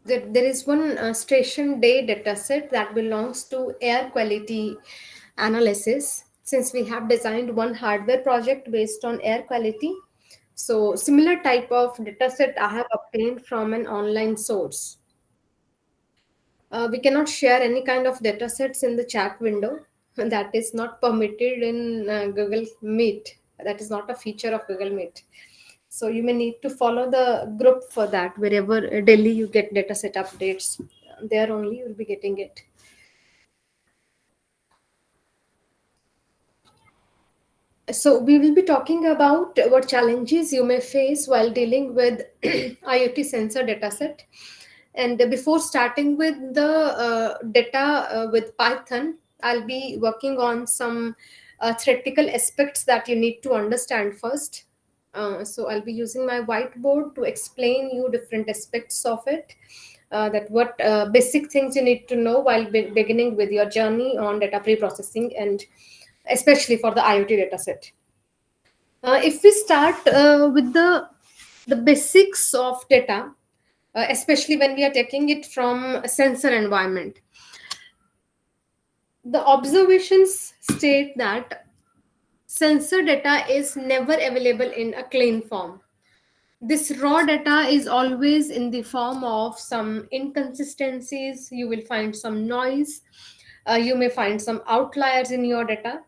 There is one station day dataset that belongs to air quality analysis. Since we have designed one hardware project based on air quality, so similar type of dataset I have obtained from an online source. We cannot share any kind of datasets in the chat window. That is not permitted in Google Meet. That is not a feature of Google Meet. So you may need to follow the group for that. Wherever daily you get dataset updates, there only you'll be getting it. So we will be talking about what challenges you may face while dealing with IoT sensor dataset. And before starting with the data with Python, I'll be working on some theoretical aspects that you need to understand first. So I'll be using my whiteboard to explain you different aspects of it. That what basic things you need to know while beginning with your journey on data pre-processing, and especially for the IoT dataset. If we start with the basics of data, especially when we are taking it from a sensor environment, the observations state that sensor data is never available in a clean form. This raw data is always in the form of some inconsistencies. You will find some noise. You may find some outliers in your data.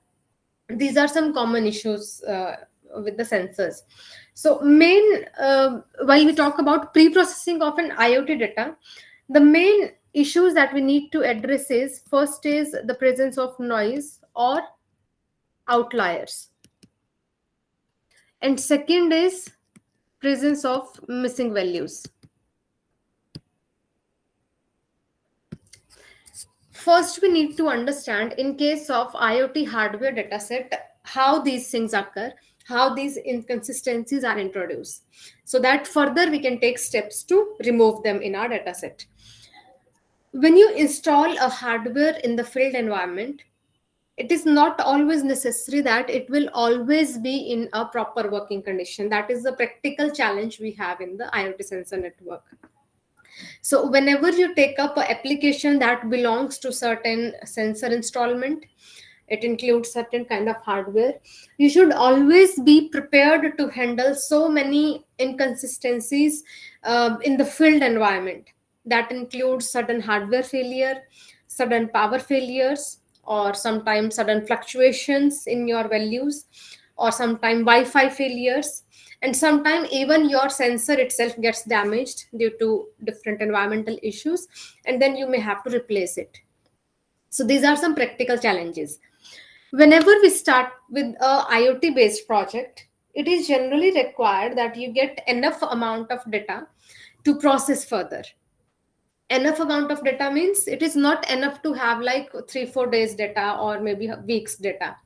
These are some common issues with the sensors. So main while we talk about pre-processing of an IoT data, the main issues that we need to address is, first is the presence of noise or outliers, and second is presence of missing values. First, we need to understand, in case of IoT hardware dataset, how these things occur, how these inconsistencies are introduced, so that further we can take steps to remove them in our dataset. When you install a hardware in the field environment, it is not always necessary that it will always be in a proper working condition. That is the practical challenge we have in the IoT sensor network. So whenever you take up an application that belongs to certain sensor installment, it includes certain kind of hardware, you should always be prepared to handle so many inconsistencies in the field environment. That includes sudden hardware failure, sudden power failures, or sometimes sudden fluctuations in your values, or sometimes Wi-Fi failures, and sometimes even your sensor itself gets damaged due to different environmental issues, and then you may have to replace it. So these are some practical challenges. Whenever we start with a IoT based project, it is generally required that you get enough amount of data to process further. Enough amount of data means it is not enough to have like 3-4 days data or maybe weeks data.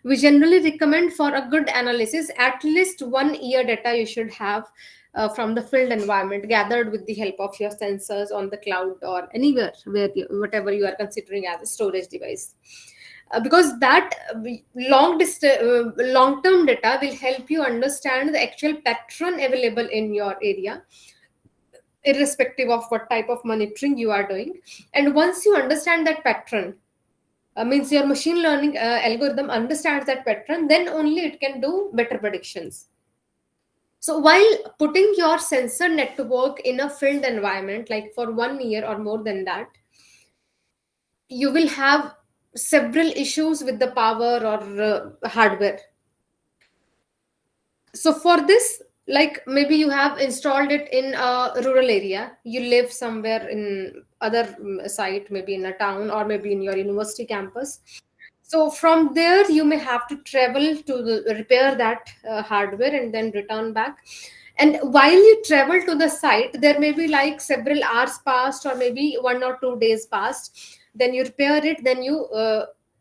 We generally recommend, for a good analysis, at least 1 year data you should have from the field environment, gathered with the help of your sensors on the cloud or anywhere where whatever you are considering as a storage device. Because that long term data will help you understand the actual pattern available in your area, irrespective of what type of monitoring you are doing. And once you understand that pattern, means your machine learning algorithm understands that pattern, then only it can do better predictions. So while putting your sensor network in a field environment, like for 1 year or more than that, you will have several issues with the power or hardware. So for this, like maybe you have installed it in a rural area, you live somewhere in other site, maybe in a town or maybe in your university campus. So from there you may have to travel to repair that hardware and then return back. And while you travel to the site, there may be like several hours passed or maybe 1 or 2 days passed. Then you repair it, then you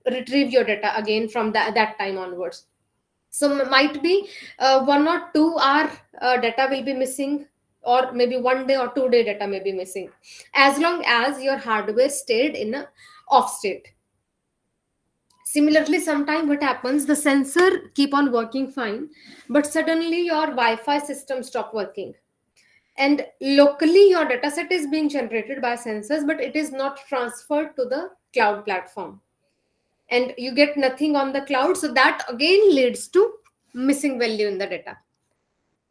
retrieve your data again from that time onwards. So might be 1 or 2 hour data will be missing, or maybe 1 day or 2 day data may be missing, as long as your hardware stayed in a off state. Similarly, sometime what happens, the sensor keep on working fine, but suddenly your Wi-Fi system stop working. And locally your dataset is being generated by sensors, but it is not transferred to the cloud platform, and you get nothing on the cloud. So that again leads to missing value in the data.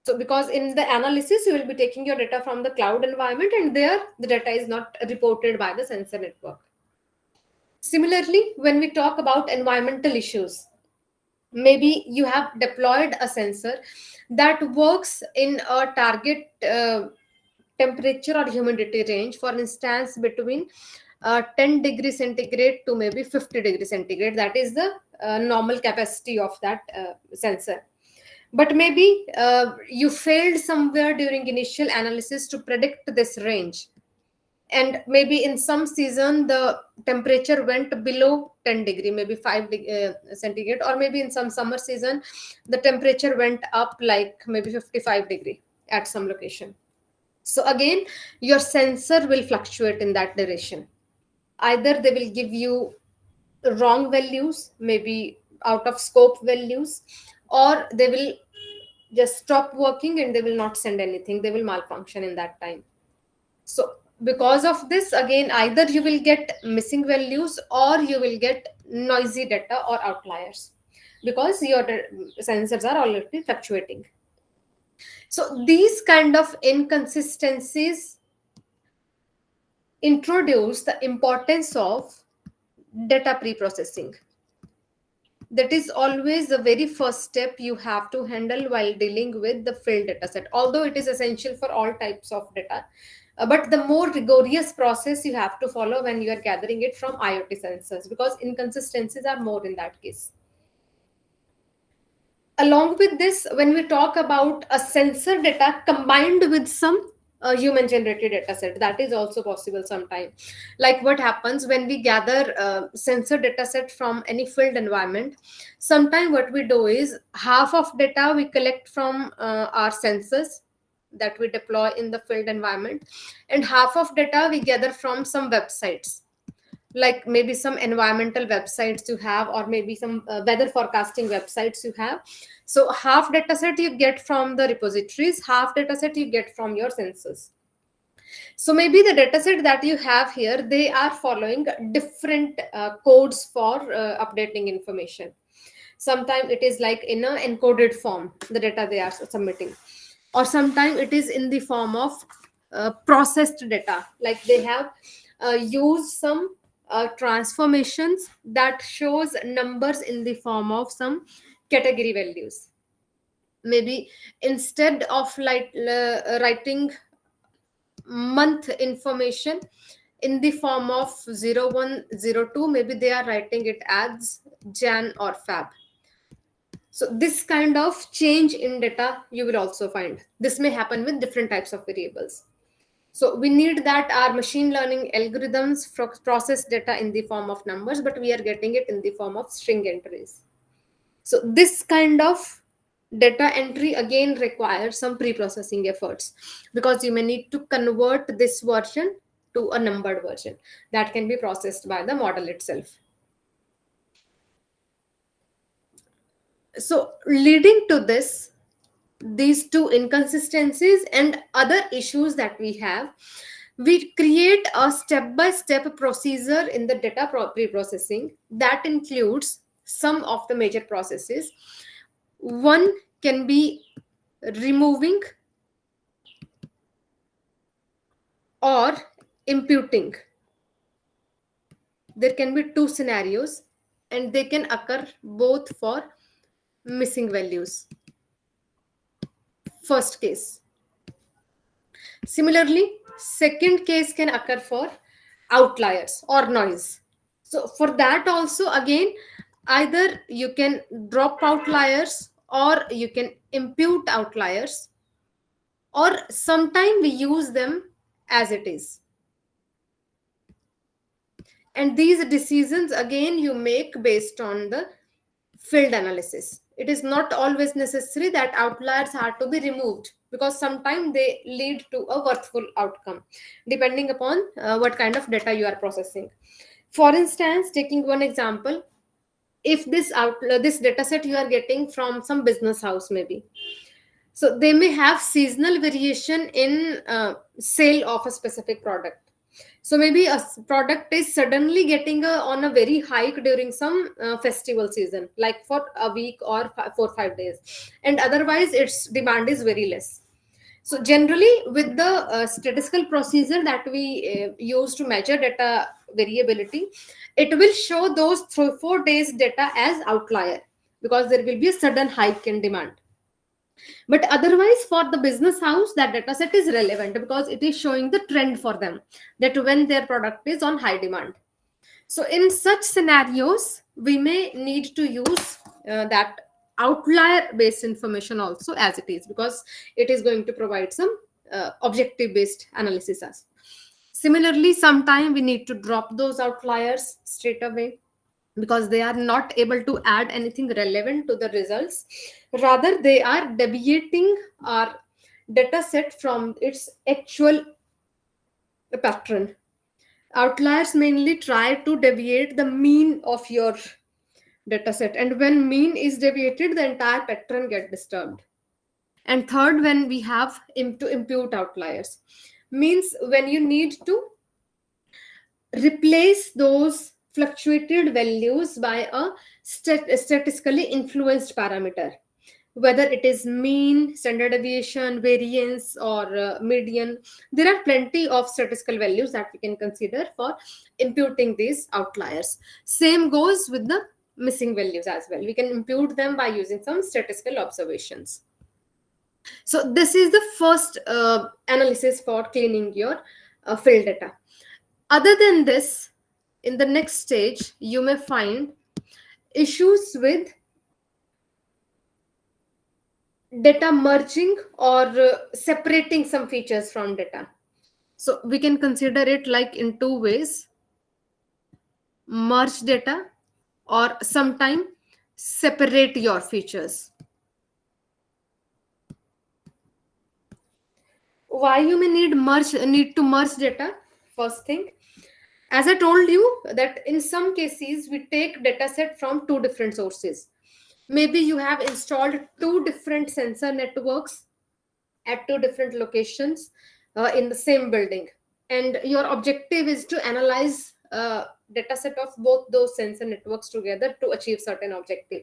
So because in the analysis you will be taking your data from the cloud environment, and there the data is not reported by the sensor network. Similarly, when we talk about environmental issues, maybe you have deployed a sensor that works in a target temperature or humidity range, for instance between 10 degrees centigrade to maybe 50 degrees centigrade. That is the normal capacity of that sensor. But maybe you failed somewhere during initial analysis to predict this range, and maybe in some season the temperature went below 10 degree, maybe 5 centigrade, or maybe in some summer season the temperature went up like maybe 55 degree at some location. So again, your sensor will fluctuate in that direction. Either they will give you wrong values, maybe out of scope values, or they will just stop working and they will not send anything, they will malfunction in that time. So because of this, again, either you will get missing values or you will get noisy data or outliers, because your sensors are already fluctuating. So these kind of inconsistencies introduce the importance of data pre-processing. That is always the very first step you have to handle while dealing with the filled dataset, although it is essential for all types of data. But the more rigorous process you have to follow when you are gathering it from IoT sensors, because inconsistencies are more in that case. Along with this, when we talk about a sensor data combined with some human generated data set, that is also possible sometime. Like what happens when we gather sensor data set from any field environment, sometime what we do is half of data we collect from our sensors that we deploy in the field environment, and half of data we gather from some websites, like maybe some environmental websites you have, or maybe some weather forecasting websites you have. So half dataset you get from the repositories, half dataset you get from your sensors. So maybe the dataset that you have here, they are following different codes for updating information. Sometimes it is like in a encoded form, the data they are submitting, or sometimes it is in the form of processed data, like they have used some transformations that shows numbers in the form of some category values. Maybe instead of like writing month information in the form of 0102, maybe they are writing it as Jan or Fab. So this kind of change in data you will also find. This may happen with different types of variables. So we need that our machine learning algorithms process data in the form of numbers, but we are getting it in the form of string entries. So this kind of data entry again requires some pre-processing efforts, because you may need to convert this version to a numbered version that can be processed by the model itself. So leading to this, these two inconsistencies and other issues that we have, we create a step-by-step procedure in the data pre-processing that includes some of the major processes. One can be removing or imputing. There can be two scenarios, and they can occur both for missing values. First case. Similarly, second case can occur for outliers or noise. So for that also, again, either you can drop outliers or you can impute outliers, or sometime we use them as it is. And these decisions again you make based on the field analysis. It is not always necessary that outliers are to be removed, because sometimes they lead to a worthful outcome depending upon what kind of data you are processing. For instance, taking one example, if this data set you are getting from some business house, maybe, So they may have seasonal variation in sale of a specific product. So maybe product is suddenly getting on a very hike during some festival season, like for a week or 4 5 days, and otherwise its demand is very less. So generally, with the statistical procedure that we use to measure data variability, it will show those 4 days data as outlier, because there will be a sudden hike in demand. But otherwise, for the business house, that data set is relevant because it is showing the trend for them, that when their product is on high demand. So in such scenarios, we may need to use that outlier based information also as it is, because it is going to provide some objective based analysis as. Similarly, sometime we need to drop those outliers straight away, because they are not able to add anything relevant to the results. Rather, they are deviating our data set from its actual pattern. Outliers mainly try to deviate the mean of your data set, and when mean is deviated, the entire pattern get disturbed. And third, when we have to impute outliers, means when you need to replace those fluctuated values by a statistically influenced parameter, whether it is mean, standard deviation, variance, or median. There are plenty of statistical values that we can consider for imputing these outliers. Same goes with the missing values as well. We can impute them by using some statistical observations. So this is the first analysis for cleaning your field data. Other than this, in the next stage, you may find issues with data merging or separating some features from data. So we can consider it like in two ways: merge data, or sometime separate your features. Why you may need to merge data? First thing, as I told you, that in some cases we take data set from two different sources. Maybe you have installed two different sensor networks at two different locations in the same building, and your objective is to analyze data set of both those sensor networks together to achieve certain objective.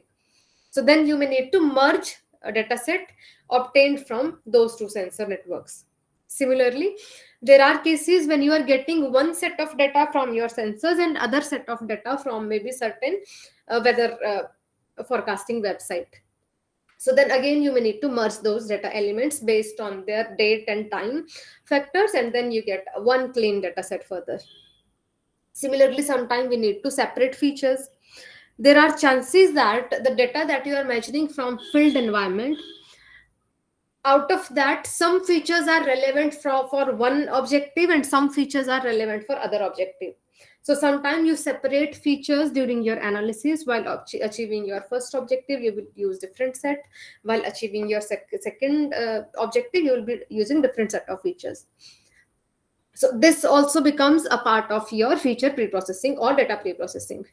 So then you may need to merge a data set obtained from those two sensor networks. Similarly, there are cases when you are getting one set of data from your sensors and other set of data from maybe certain weather forecasting website. So then again, you may need to merge those data elements based on their date and time factors, and then you get one clean data set further. Similarly, sometimes we need to separate features. There are chances that the data that you are measuring from field environment, out of that, some features are relevant for one objective and some features are relevant for other objective. So sometimes you separate features during your analysis. While achieving your first objective, you will use different set. While achieving your second objective, you will be using different set of features. So this also becomes a part of your feature preprocessing or data preprocessing.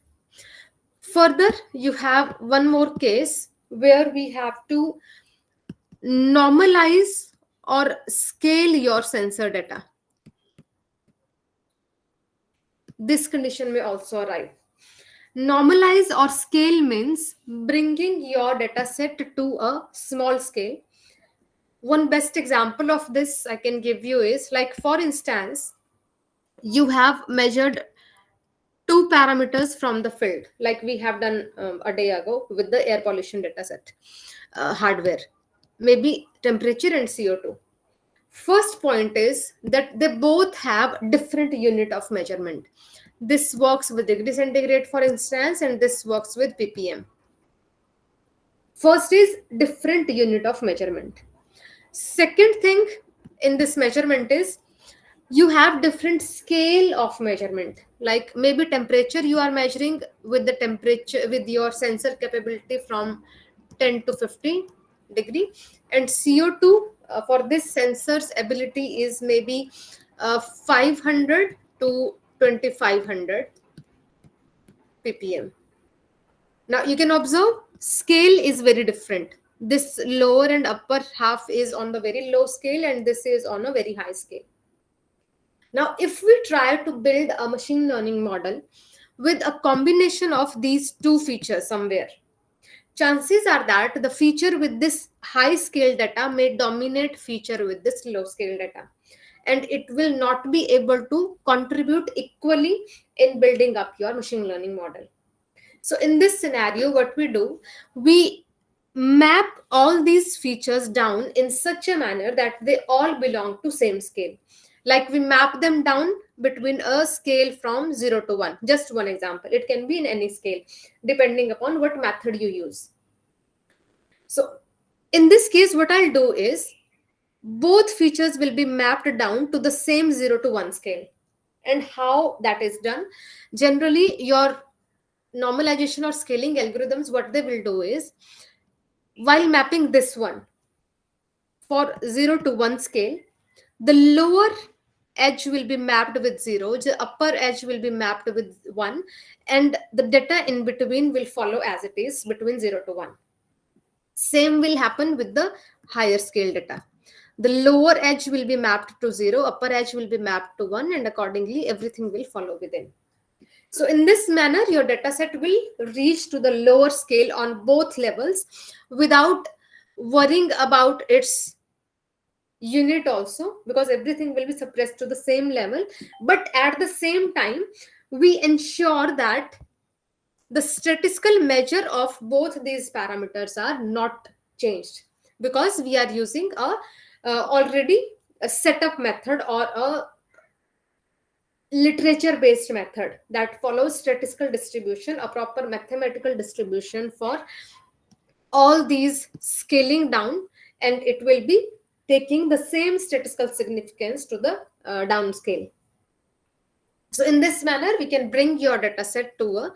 Further, you have one more case where we have to normalize or scale your sensor data. This condition may also arise. Normalize or scale means bringing your data set to a small scale. One best example of this I can give you is, like, for instance, you have measured two parameters from the field, like we have done a day ago with the air pollution dataset hardware, maybe temperature and CO2. First point is that they both have different unit of measurement. This works with degree centigrade, for instance, and this works with ppm. First is different unit of measurement. Second thing in this measurement is you have different scale of measurement. Like maybe temperature you are measuring with the temperature with your sensor capability from 10 to 50 degree, and CO2 for this sensor's ability is maybe 500 to 2500 ppm. Now you can observe scale is very different. This lower and upper half is on the very low scale, and this is on a very high scale. Now, if we try to build a machine learning model with a combination of these two features somewhere, chances are that the feature with this high scale data may dominate feature with this low scale data, and it will not be able to contribute equally in building up your machine learning model. So in this scenario, what we do, we map all these features down in such a manner that they all belong to same scale. Like we map them down between a scale from 0 to 1. Just one example. It can be in any scale, depending upon what method you use. So in this case, what I'll do is both features will be mapped down to the same 0 to 1 scale. And how that is done? Generally, your normalization or scaling algorithms, what they will do is, while mapping this one for 0 to 1 scale, the lower edge will be mapped with 0, the upper edge will be mapped with 1, and the data in between will follow as it is between 0 to 1. Same will happen with the higher scale data. The lower edge will be mapped to 0, upper edge will be mapped to 1, and accordingly everything will follow within. So in this manner, your dataset will reach to the lower scale on both levels without worrying about its unit also, because everything will be suppressed to the same level. But at the same time, we ensure that the statistical measure of both these parameters are not changed, because we are using a already a setup method or a literature based method that follows statistical distribution, a proper mathematical distribution for all these scaling down, and it will be taking the same statistical significance to the downscale. So in this manner, we can bring your dataset to a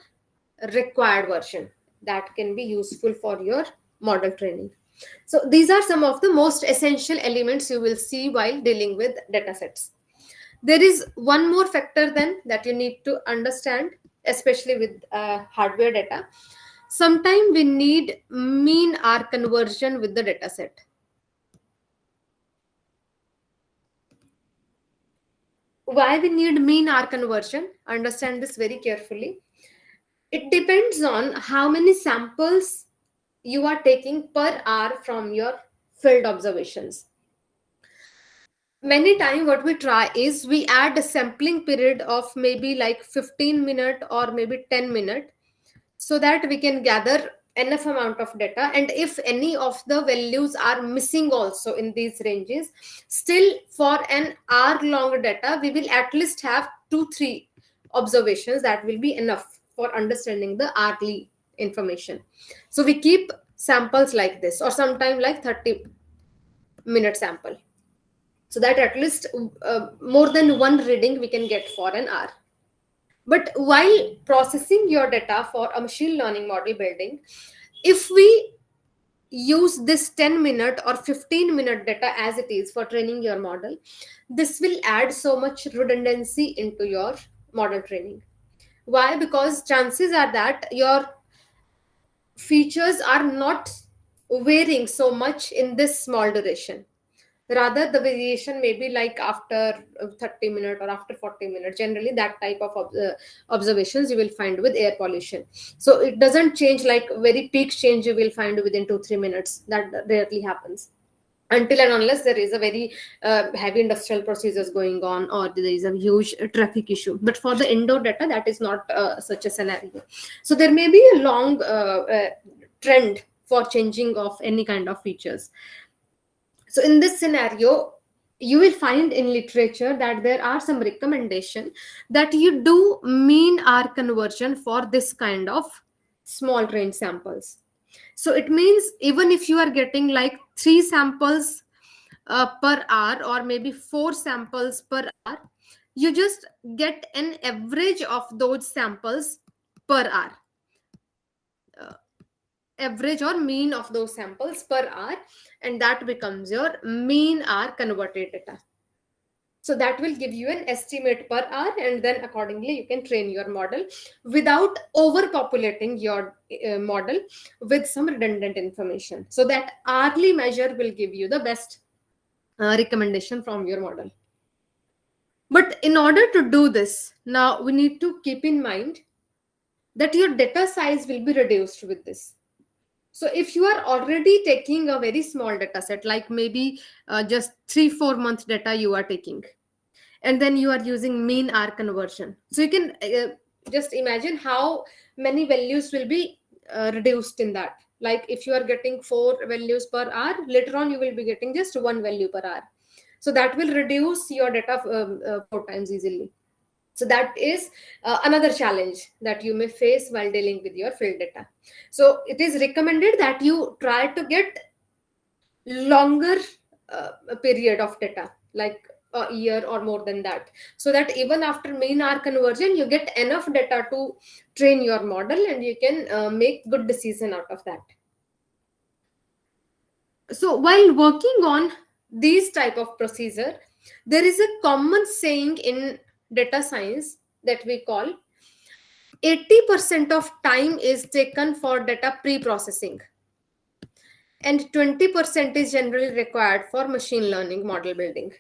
required version that can be useful for your model training. So these are some of the most essential elements you will see while dealing with datasets. There is one more factor then that you need to understand, especially with hardware data. Sometimes we need mean R conversion with the dataset. Why we need mean R conversion? Understand this very carefully. It depends on how many samples you are taking per hour from your field observations. Many times what we try is we add a sampling period of maybe like 15 minutes or maybe 10 minutes, so that we can gather enough amount of data, and if any of the values are missing also in these ranges, still for an hour long data we will at least have 2-3 observations that will be enough for understanding the hourly information. So we keep samples like this, or sometime like 30-minute sample, so that at least more than one reading we can get for an hour. But while processing your data for a machine learning model building, if we use this 10-minute or 15-minute data as it is for training your model, this will add so much redundancy into your model training. Why? Because chances are that your features are not varying so much in this small duration. Rather, the variation may be like after 30 minutes or after 40 minutes. Generally, that type of observations you will find with air pollution. So it doesn't change like very peak change you will find within 2-3 minutes. That rarely happens until and unless there is a very heavy industrial procedures going on, or there is a huge traffic issue. But for the indoor data, that is not such a scenario. So there may be a long trend for changing of any kind of features. So in this scenario, you will find in literature that there are some recommendation that you do mean R conversion for this kind of small range samples. So it means even if you are getting like 3 samples per hour, or maybe 4 samples per hour, you just get an average of those samples per hour. Average or mean of those samples per hour, and that becomes your mean R converted data. So that will give you an estimate per hour, and then accordingly you can train your model without overpopulating your model with some redundant information. So that hourly measure will give you the best recommendation from your model. But in order to do this, now we need to keep in mind that your data size will be reduced with this. So if you are already taking a very small data set, like maybe just 3-4 month data you are taking, and then you are using mean R conversion, so you can just imagine how many values will be reduced in that. Like if you are getting 4 values per hour, later on you will be getting just 1 value per hour. So that will reduce your data 4 times easily. So that is another challenge that you may face while dealing with your field data. So it is recommended that you try to get longer period of data, like a year or more than that, so that even after mean R conversion you get enough data to train your model, and you can make good decision out of that. So while working on these type of procedure, there is a common saying in data science that we call 80% of time is taken for data pre-processing, and 20% is generally required for machine learning model building,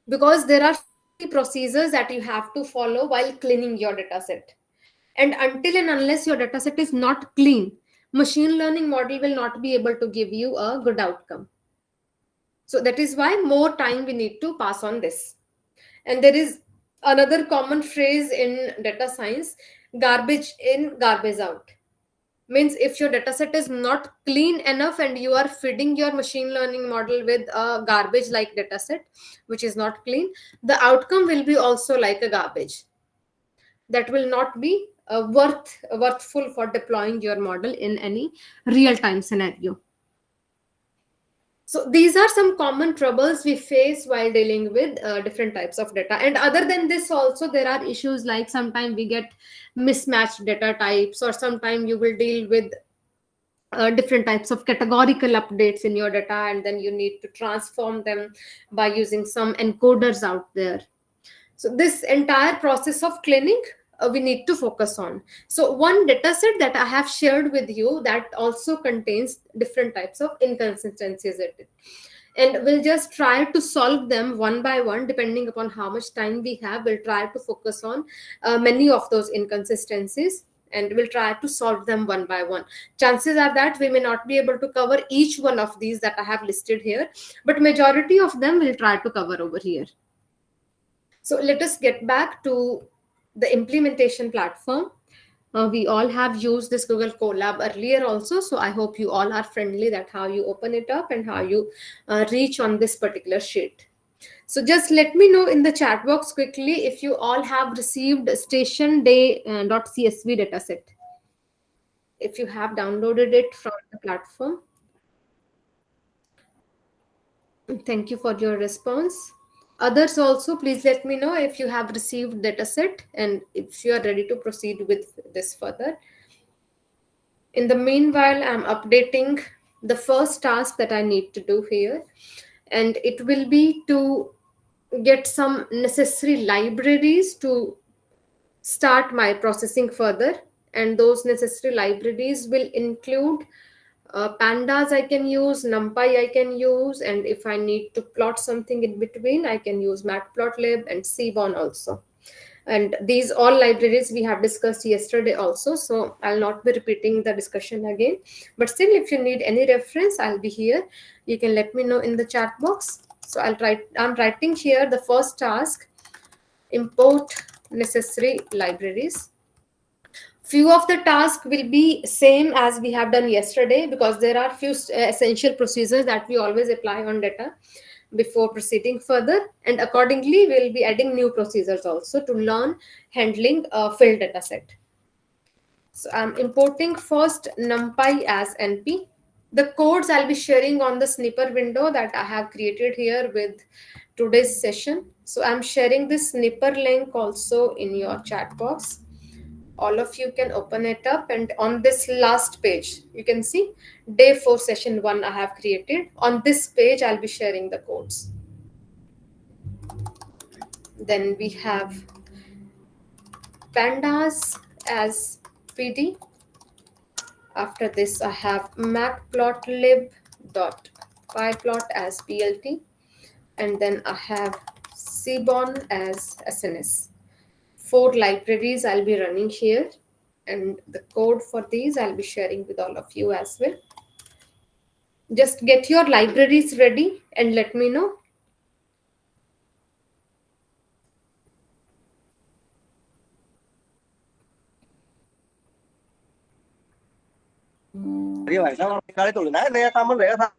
because there are so many procedures that you have to follow while cleaning your data set. And until and unless your data set is not clean, machine learning model will not be able to give you a good outcome. So that is why more time we need to pass on this. And there is another common phrase in data science: garbage in, garbage out. Means if your dataset is not clean enough and you are feeding your machine learning model with a garbage like dataset which is not clean, the outcome will be also like a garbage. That will not be worthful for deploying your model in any real time scenario. So these are some common troubles we face while dealing with different types of data. And other than this also, there are issues like sometimes we get mismatched data types, or sometimes you will deal with different types of categorical updates in your data, and then you need to transform them by using some encoders out there. So this entire process of cleaning we need to focus on. So one data set that I have shared with you that also contains different types of inconsistencies in it, and we'll just try to solve them one by one depending upon how much time we have. We'll try to focus on many of those inconsistencies, and we'll try to solve them one by one. Chances are that we may not be able to cover each one of these that I have listed here, but majority of them we'll try to cover over here. So let us get back to the implementation platform. We all have used this Google Colab earlier also, so I hope you all are friendly that how you open it up and how you reach on this particular sheet. So just let me know in the chat box quickly if you all have received stationday.csv dataset, if you have downloaded it from the platform. Thank you for your response. Others also, please let me know if you have received dataset and if you are ready to proceed with this further. In the meanwhile, I'm updating the first task that I need to do here, and it will be to get some necessary libraries to start my processing further. And those necessary libraries will include pandas I can use, numpy I can use, and if I need to plot something in between, I can use matplotlib and seaborn also. And these all libraries we have discussed yesterday also, so I'll not be repeating the discussion again. But still, if you need any reference, I'll be here. You can let me know in the chat box. So I'm writing here the first task: import necessary libraries. Few of the tasks will be same as we have done yesterday, because there are few essential procedures that we always apply on data before proceeding further, and accordingly we'll be adding new procedures also to learn handling a filled data set. So I'm importing first numpy as np. The codes I'll be sharing on the snipper window that I have created here with today's session. So I'm sharing this snipper link also in your chat box. All of you can open it up, and on this last page you can see day 4 session 1 I have created. On this page I'll be sharing the codes. Then we have pandas as PD. After this, I have matplotlib.pyplot as PLT, and then I have Seaborn as SNS. Four libraries I'll be running here, and the code for these I'll be sharing with all of you as well. Just get your libraries ready and let me know. अरे भाई साहब निकाले तो ना नया सामान रहेगा था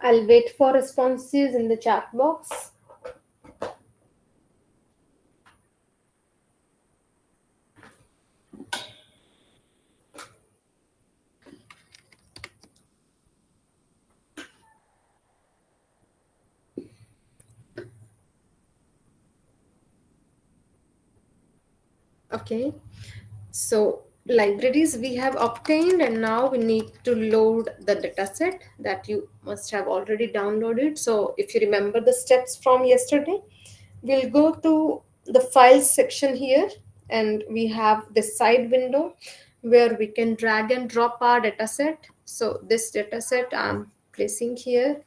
I'll wait for responses in the chat box. Okay, so libraries we have obtained, and now we need to load the dataset that you must have already downloaded. So if you remember the steps from yesterday, we'll go to the files section here, and we have this side window where we can drag and drop our dataset. So this dataset I'm placing here.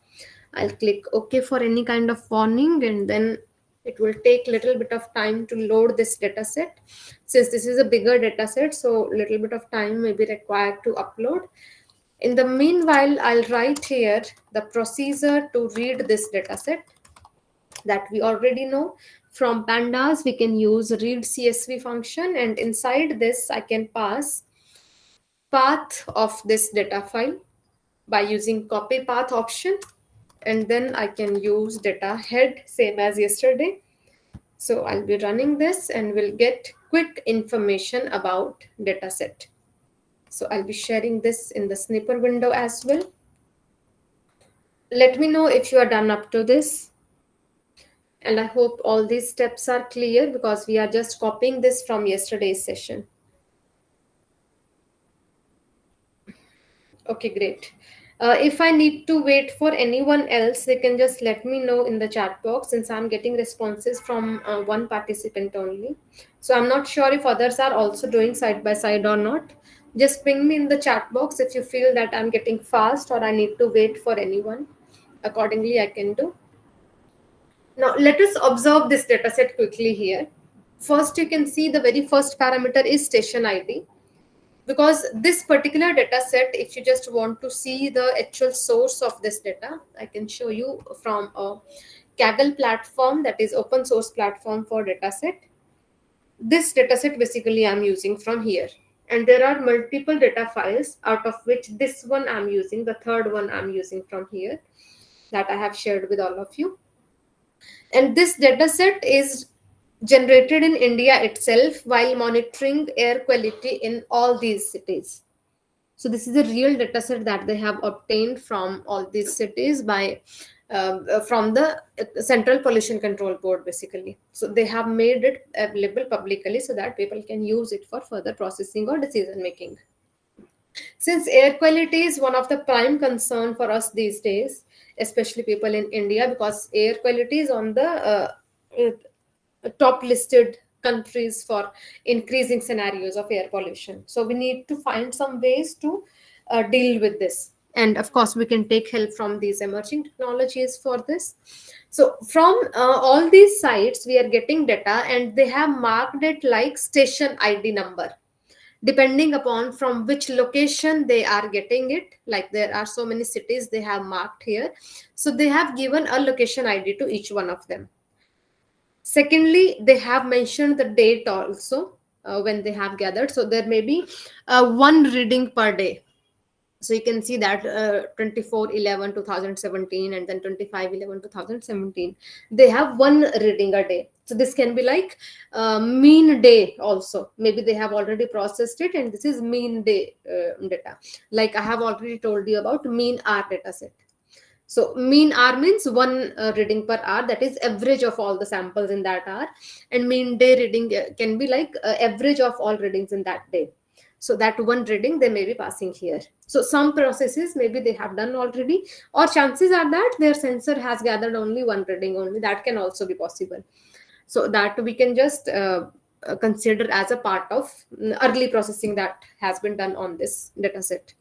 I'll click OK for any kind of warning, and then it will take little bit of time to load this dataset. Since this is a bigger dataset, so little bit of time may be required to upload. In the meanwhile, I'll write here the procedure to read this dataset that we already know. From pandas, we can use read CSV function, and inside this, I can pass path of this data file by using copy path option, and then I can use data head same as yesterday. So I'll be running this and we'll get quick information about dataset. So I'll be sharing this in the snipper window as well. Let me know if you are done up to this. And I hope all these steps are clear because we are just copying this from yesterday's session. Okay, great. If I need to wait for anyone else, they can just let me know in the chat box, since I'm getting responses from one participant only. So I'm not sure if others are also doing side by side or not. Just ping me in the chat box if you feel that I'm getting fast or I need to wait for anyone. Accordingly, I can do. Now, let us observe this dataset quickly here. First, you can see the very first parameter is station ID, because this particular data set, if you just want to see the actual source of this data, I can show you from a Kaggle platform, that is open source platform for dataset. This dataset basically I'm using from here, and there are multiple data files, out of which this one I'm using, the third one I'm using from here, that I have shared with all of you. And this dataset is generated in India itself while monitoring air quality in all these cities. So this is a real data set that they have obtained from all these cities by from the Central Pollution Control Board, basically. So they have made it available publicly so that people can use it for further processing or decision making. Since air quality is one of the prime concern for us these days, especially people in India, because air quality is on the top listed countries for increasing scenarios of air pollution. So we need to find some ways to deal with this. And of course, we can take help from these emerging technologies for this. So from all these sites, we are getting data, and they have marked it like station ID number, depending upon from which location they are getting it. Like there are so many cities they have marked here, so they have given a location ID to each one of them. Secondly, they have mentioned the date also, when they have gathered. So there may be one reading per day. So you can see that 24/11/2017 and then 25/11/2017, they have one reading a day. So this can be like mean day also. Maybe they have already processed it, and this is mean day data. Like I have already told you about mean hour data set. So mean hour means one reading per hour, that is average of all the samples in that hour. And mean day reading can be like average of all readings in that day. So that one reading they may be passing here. So some processes maybe they have done already, or chances are that their sensor has gathered only one reading only. That can also be possible. So that we can just consider as a part of early processing that has been done on this dataset.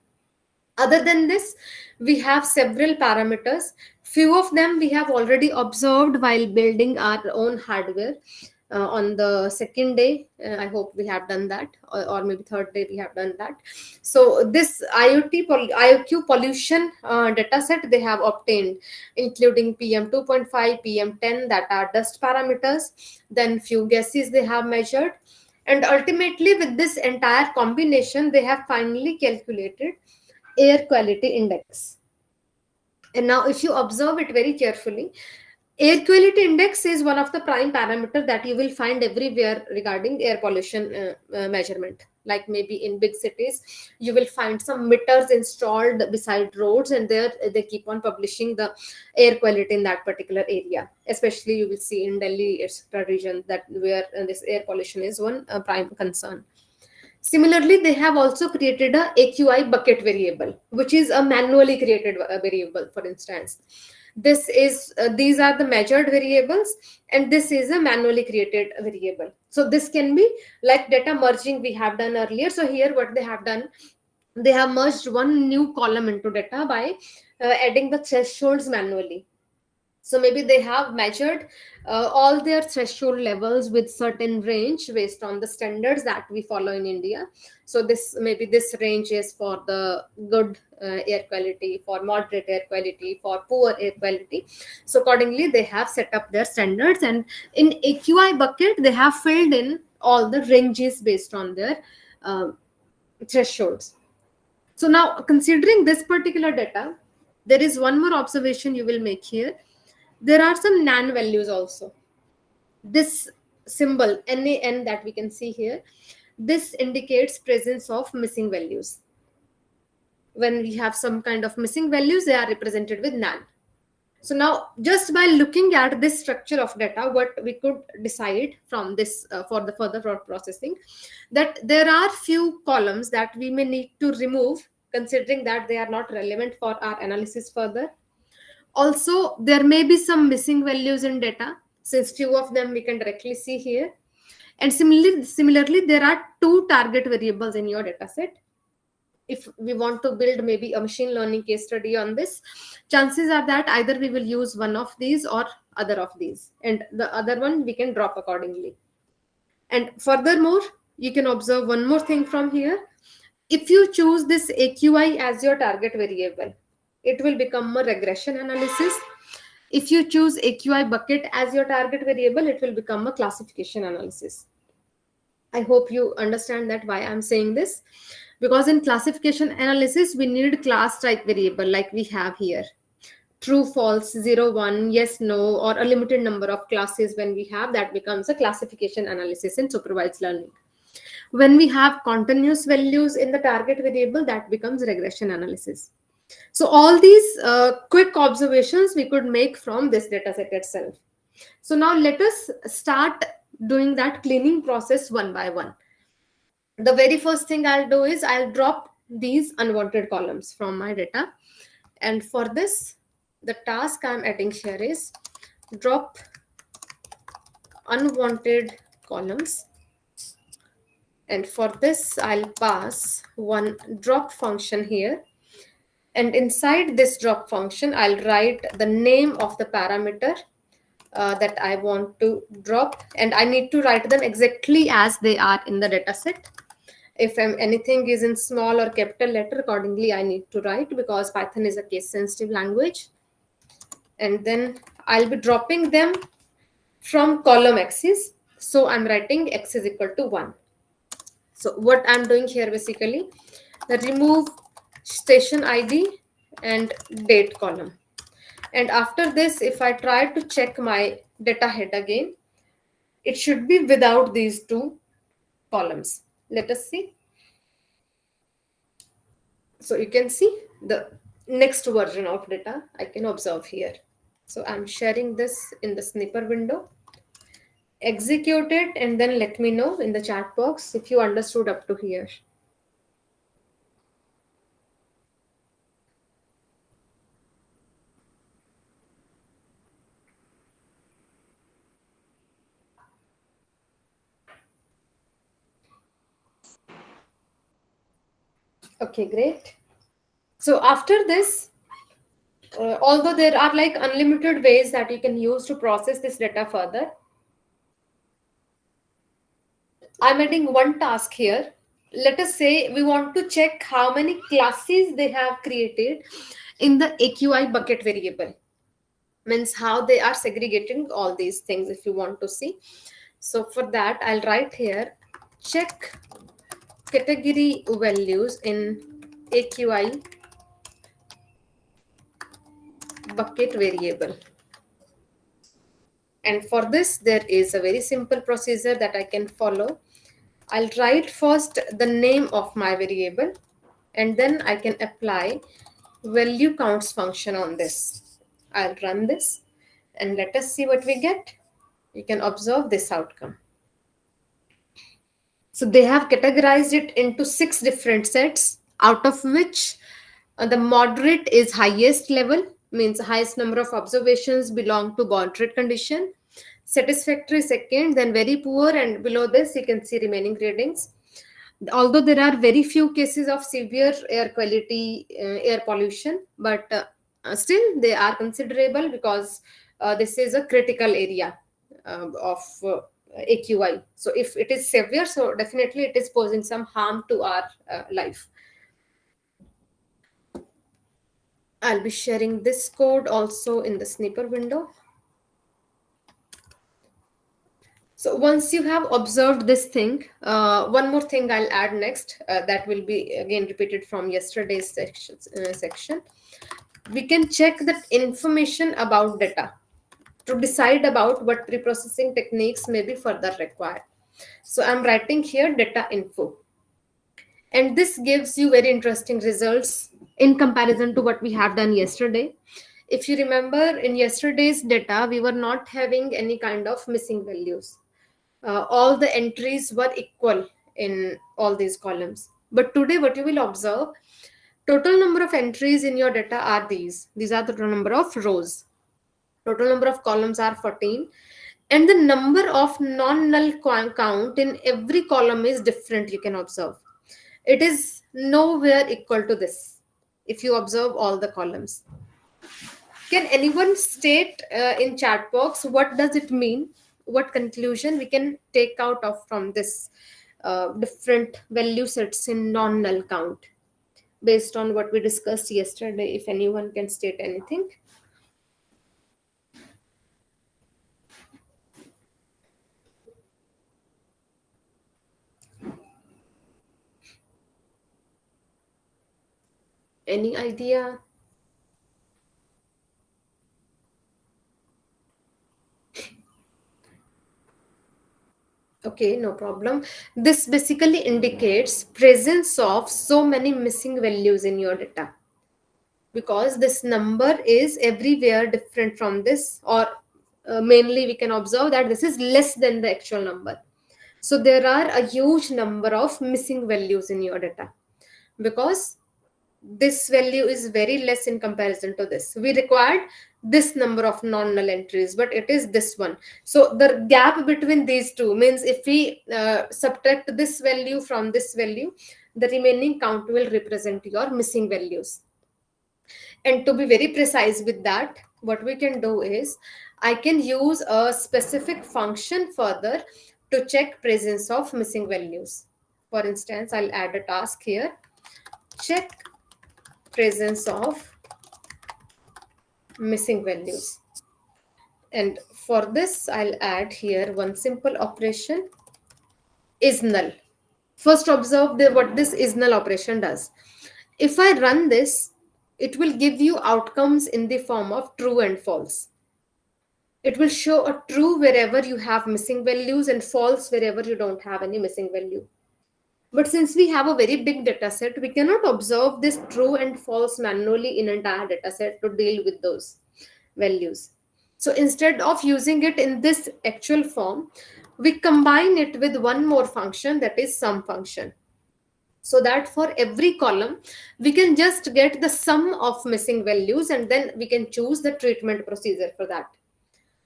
Other than this, we have several parameters. Few of them we have already observed while building our own hardware. On the second day, I hope we have done that, or maybe third day we have done that. So this IOQ pollution data set they have obtained, including PM 2.5, PM 10, that are dust parameters. Then few gases they have measured, and ultimately with this entire combination, they have finally calculated air quality index. And now if you observe it very carefully, air quality index is one of the prime parameter that you will find everywhere regarding air pollution measurement. Like maybe in big cities, you will find some meters installed beside roads, and there they keep on publishing the air quality in that particular area. Especially you will see in Delhi, etc. region, that where this air pollution is one prime concern. Similarly, they have also created a AQI bucket variable, which is a manually created variable. For instance, these are the measured variables, and this is a manually created variable. So this can be like data merging we have done earlier. So here, what they have done, they have merged one new column into data by adding the thresholds manually. So maybe they have measured all their threshold levels with certain range based on the standards that we follow in India. So this, maybe this range is for the good air quality, for moderate air quality, for poor air quality. So accordingly they have set up their standards, and in AQI bucket they have filled in all the ranges based on their uh, thresholds. So now, considering this particular data, there is one more observation you will make here. There are some nan values also. This symbol NaN that we can see here, this indicates presence of missing values. When we have some kind of missing values, they are represented with nan. So now, just by looking at this structure of data, what we could decide from this for the further processing, that there are few columns that we may need to remove, considering that they are not relevant for our analysis further. Also, there may be some missing values in data, since few of them we can directly see here. And similarly, there are two target variables in your dataset. If we want to build maybe a machine learning case study on this, chances are that either we will use one of these or other of these, and the other one we can drop accordingly. And furthermore, you can observe one more thing from here. If you choose this AQI as your target variable, it will become a regression analysis. If you choose AQI bucket as your target variable, it will become a classification analysis. I hope you understand that why I'm saying this. Because in classification analysis, we need class type variable like we have here. True, false, 0, 1, yes, no, or a limited number of classes when we have, that becomes a classification analysis in supervised learning. When we have continuous values in the target variable, that becomes regression analysis. So all these quick observations we could make from this data set itself. So now let us start doing that cleaning process one by one. The very first thing I'll do is I'll drop these unwanted columns from my data. And for this, the task I'm adding here is drop unwanted columns. And for this, I'll pass one drop function here. And inside this drop function, I'll write the name of the parameter that I want to drop. And I need to write them exactly as they are in the dataset. If anything is in small or capital letter, accordingly, I need to write, because Python is a case sensitive language. And then I'll be dropping them from column axis. So I'm writing x is equal to 1. So what I'm doing here basically, remove station ID and date column. And after this, if I try to check my data head again, it should be without these two columns. Let us see. So you can see the next version of data I can observe here. So I'm sharing this in the snipper window. Execute it and then let me know in the chat box if you understood up to here. Okay, great. So after this, although there are like unlimited ways that you can use to process this data further, I'm adding one task here. Let us say we want to check how many classes they have created in the AQI bucket variable. Means how they are segregating all these things if you want to see. So for that, I'll write here check category values in AQI bucket variable. And for this, there is a very simple procedure that I can follow. I'll write first the name of my variable, and then I can apply value counts function on this. I'll run this and let us see what we get. You can observe this outcome. So they have categorized it into 6 different sets, out of which the moderate is highest level, means highest number of observations belong to moderate condition. Satisfactory second, then very poor, and below this you can see remaining ratings. Although there are very few cases of severe air quality, air pollution, but still they are considerable because this is a critical area of AQI. So if it is severe, so definitely it is posing some harm to our life. I'll be sharing this code also in the snipper window. So once you have observed this thing, one more thing I'll add next that will be again repeated from yesterday's section. We can check that information about data to decide about what preprocessing techniques may be further required. So I'm writing here data info. And this gives you very interesting results in comparison to what we have done yesterday. If you remember, in yesterday's data, we were not having any kind of missing values. All the entries were equal in all these columns. But today, what you will observe, total number of entries in your data are these. These are the total number of rows. Total number of columns are 14. And the number of non-null count in every column is different, you can observe. It is nowhere equal to this if you observe all the columns. Can anyone state in chat box what does it mean? What conclusion we can take out of from this different value sets in non-null count based on what we discussed yesterday? If anyone can state anything. Any idea? Okay, no problem. This basically indicates presence of so many missing values in your data, because this number is everywhere different from this, or mainly we can observe that this is less than the actual number. So there are a huge number of missing values in your data because this value is very less in comparison to this. We required this number of non-null entries, but it is this one. So the gap between these two means if we subtract this value from this value, the remaining count will represent your missing values. And to be very precise with that, what we can do is I can use a specific function further to check presence of missing values. For instance, I'll add a task here. Check presence of missing values. And for this, I'll add here one simple operation, is null. First observe what this is null operation does. If I run this, it will give you outcomes in the form of true and false. It will show a true wherever you have missing values and false wherever you don't have any missing value. But since we have a very big data set, we cannot observe this true and false manually in entire data set to deal with those values. So instead of using it in this actual form, we combine it with one more function, that is sum function. So that for every column, we can just get the sum of missing values and then we can choose the treatment procedure for that.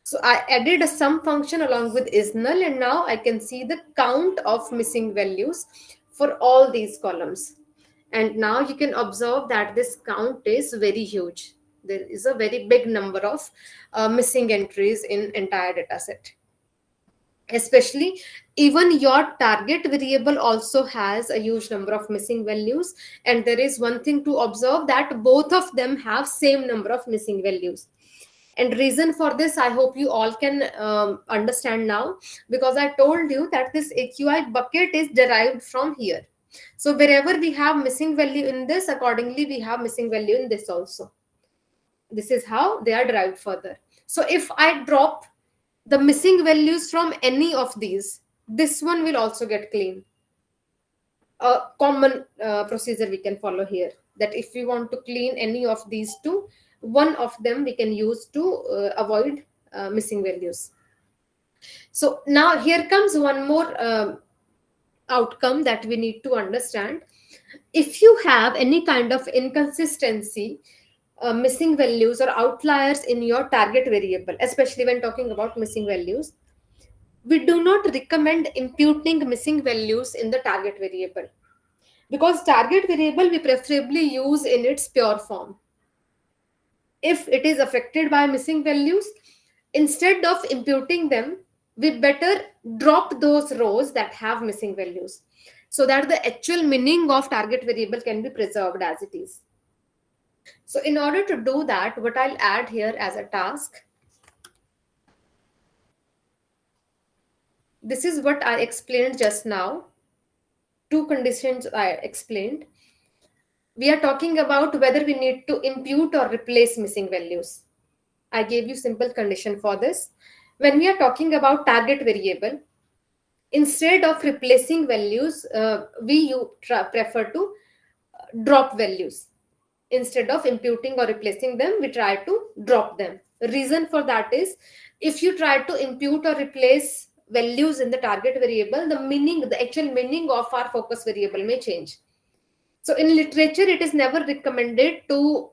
So I added a sum function along with is null, and now I can see the count of missing values for all these columns. And now you can observe that this count is very huge. There is a very big number of missing entries in entire data set. Especially, even your target variable also has a huge number of missing values. And there is one thing to observe, that both of them have same number of missing values. And reason for this, I hope you all can understand now, because I told you that this AQI bucket is derived from here. So wherever we have missing value in this, accordingly we have missing value in this also. This is how they are derived further. So if I drop the missing values from any of these, this one will also get clean. A common procedure we can follow here, that if we want to clean any of these two, one of them we can use to avoid missing values. So now here comes one more outcome that we need to understand. If you have any kind of inconsistency, missing values or outliers in your target variable, especially when talking about missing values, we do not recommend imputing missing values in the target variable, because target variable we preferably use in its pure form. If it is affected by missing values, instead of imputing them, we better drop those rows that have missing values, so that the actual meaning of target variable can be preserved as it is. So in order to do that, what I'll add here as a task, this is what I explained just now. Two conditions I explained. We are talking about whether we need to impute or replace missing values. I gave you simple condition for this. When we are talking about target variable, instead of replacing values, prefer to drop values. Instead of imputing or replacing them, we try to drop them. The reason for that is, if you try to impute or replace values in the target variable, the actual meaning of our focus variable may change. So in literature, it is never recommended to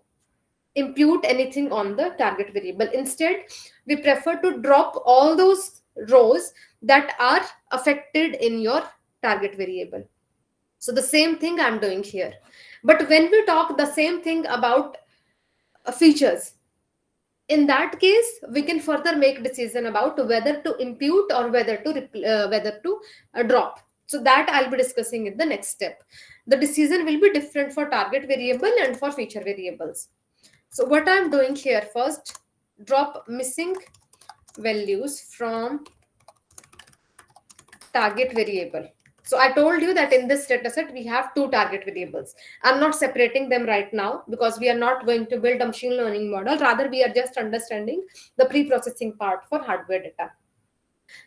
impute anything on the target variable. Instead, we prefer to drop all those rows that are affected in your target variable. So the same thing I'm doing here. But when we talk the same thing about features, in that case, we can further make decision about whether to impute or whether to drop. So that I'll be discussing in the next step. The decision will be different for target variable and for feature variables. So what I'm doing here, first, drop missing values from target variable. So I told you that in this dataset, we have two target variables. I'm not separating them right now because we are not going to build a machine learning model. Rather, we are just understanding the pre-processing part for hardware data.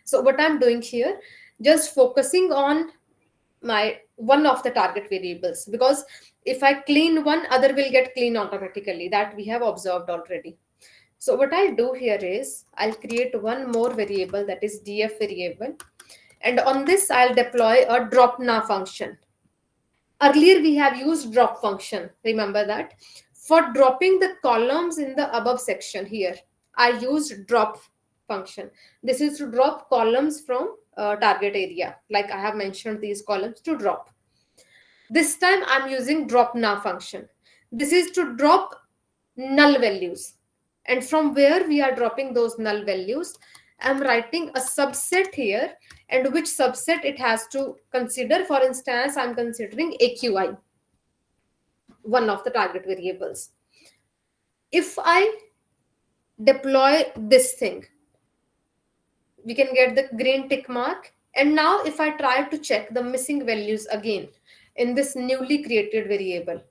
So what I'm doing here, just focusing on my one of the target variables, because if I clean one, other will get clean automatically. That we have observed already. So what I'll do here is I'll create one more variable, that is df variable. And on this, I'll deploy a drop now function. Earlier, we have used drop function. Remember that. For dropping the columns in the above section here, I used drop function. This is to drop columns from target area. Like I have mentioned these columns to drop. This time I'm using drop now function. This is to drop null values. And from where we are dropping those null values, I'm writing a subset here, and which subset it has to consider. For instance, I'm considering AQI, one of the target variables. If I deploy this thing, we can get the green tick mark. And now if I try to check the missing values again in this newly created variable,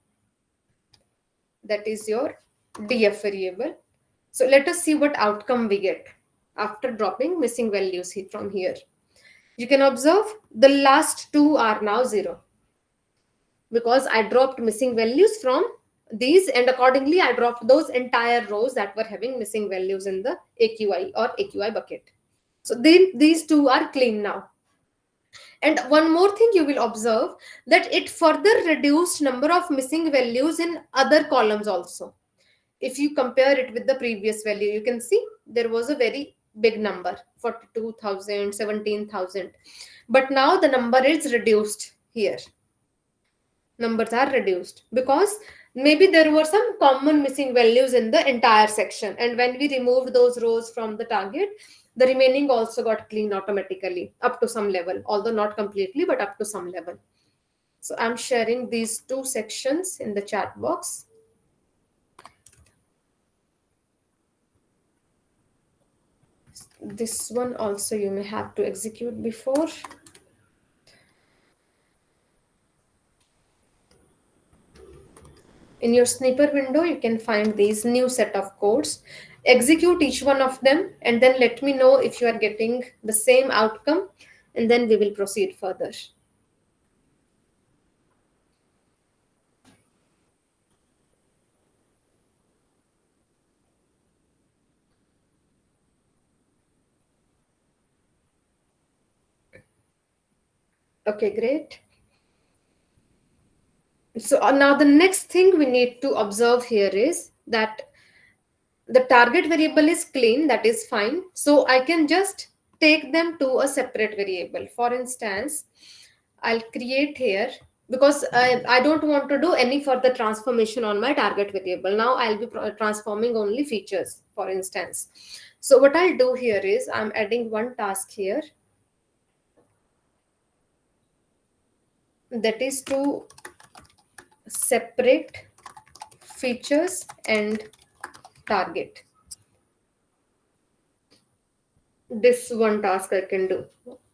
that is your df variable. So let us see what outcome we get after dropping missing values from here. You can observe the last two are now 0, because I dropped missing values from these, and accordingly I dropped those entire rows that were having missing values in the AQI or AQI bucket. So these two are clean now. And one more thing you will observe, that it further reduced number of missing values in other columns also. If you compare it with the previous value, you can see there was a very big number, 42,000, 17,000. But now the number is reduced here. numbers are reduced, because maybe there were some common missing values in the entire section, and when we removed those rows from the target, the remaining also got cleaned automatically up to some level, although not completely, but up to some level. So I'm sharing these two sections in the chat box. This one also you may have to execute before. In your snipper window, you can find these new set of codes. Execute each one of them and then let me know if you are getting the same outcome, and then we will proceed further. Okay, great. So now the next thing we need to observe here is that the target variable is clean, that is fine. So I can just take them to a separate variable. For instance, I'll create here, because I don't want to do any further transformation on my target variable. Now I'll be transforming only features, for instance. So what I'll do here is I'm adding one task here, that is to separate features and target. This one task I can do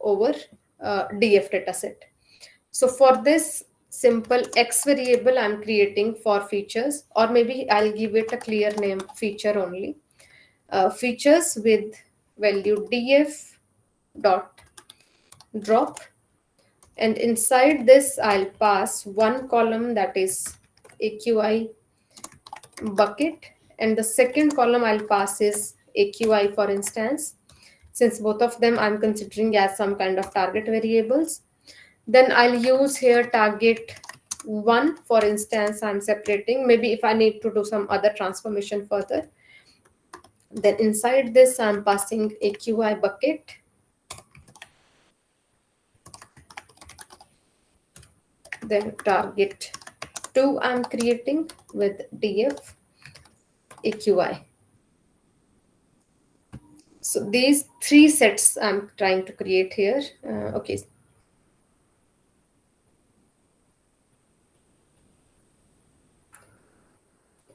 over df dataset. So for this simple x variable I'm creating for features, or maybe I'll give it a clear name, feature only. Features with value df dot drop, and inside this I'll pass one column, that is AQI bucket, and the second column I'll pass is AQI, for instance, since both of them I'm considering as some kind of target variables. Then I'll use here target 1, for instance, I'm separating. Maybe if I need to do some other transformation further, then inside this I'm passing AQI bucket. Then target 2 I'm creating with df AQI. So these three sets I'm trying to create here. Okay.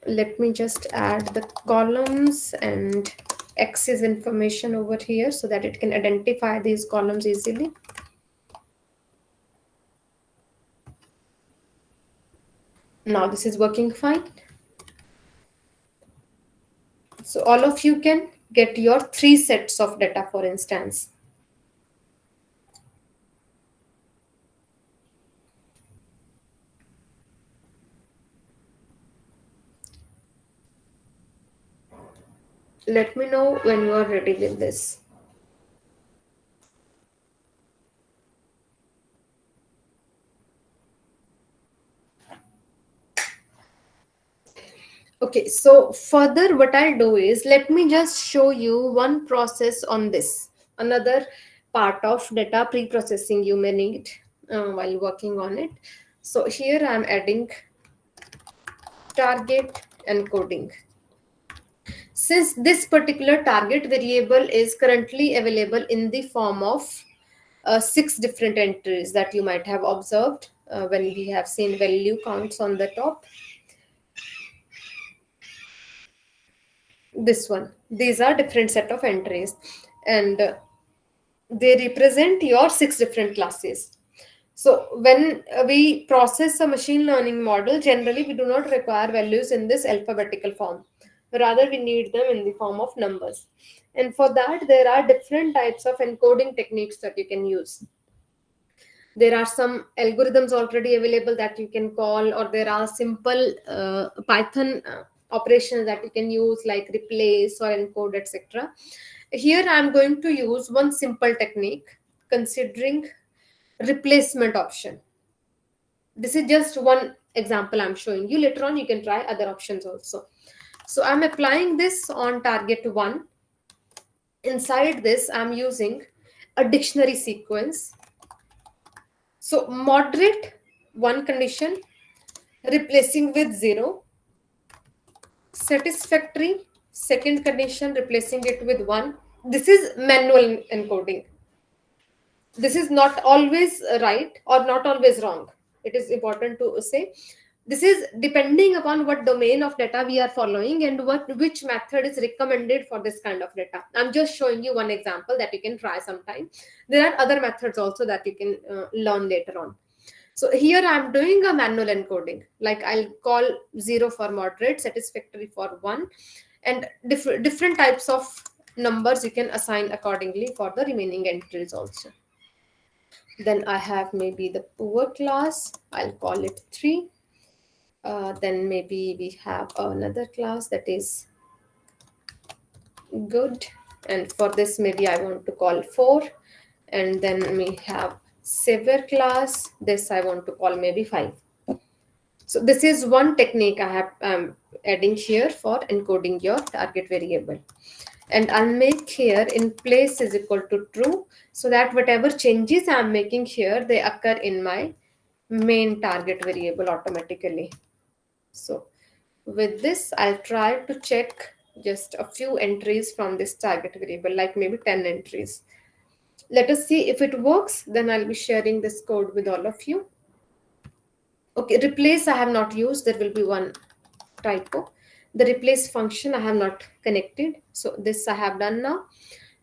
Let me just add the columns and axis information over here so that it can identify these columns easily. Now this is working fine. So all of you can get your three sets of data, for instance. Let me know when you are ready with this. Okay, so further what I'll do is, let me just show you one process on this. Another part of data pre-processing you may need while working on it. So here I'm adding target encoding. Since this particular target variable is currently available in the form of 6 different entries that you might have observed when we have seen value counts on the top. This one, these are different set of entries, and they represent your 6 different classes. So when we process a machine learning model, generally we do not require values in this alphabetical form. Rather, we need them in the form of numbers. And for that, there are different types of encoding techniques that you can use. There are some algorithms already available that you can call, or there are simple Python operations that you can use, like replace or encode, etc. Here I'm going to use one simple technique, considering replacement option. This is just one example I'm showing you. Later on you can try other options also. So I'm applying this on target 1. Inside this I'm using a dictionary sequence. So moderate one condition, replacing with 0, satisfactory, second condition replacing it with 1. This is manual encoding. This is not always right or not always wrong. It is important to say this is depending upon what domain of data we are following and which method is recommended for this kind of data. I'm just showing you one example that you can try sometime. There are other methods also that you can learn later on. So here I'm doing a manual encoding, like I'll call 0 for moderate, satisfactory for 1, and different types of numbers you can assign accordingly for the remaining entries also. Then I have maybe the poor class, I'll call it 3. Then maybe we have another class that is good, and for this maybe I want to call 4. And then we have severe class, this I want to call maybe 5. So this is one technique I have adding here for encoding your target variable. And I'll make here in place is equal to true, so that whatever changes I'm making here, they occur in my main target variable automatically. So with this, I'll try to check just a few entries from this target variable, like maybe 10 entries. Let us see if it works. Then I'll be sharing this code with all of you. Okay, replace I have not used. There will be one typo. The replace function I have not connected. So this I have done now.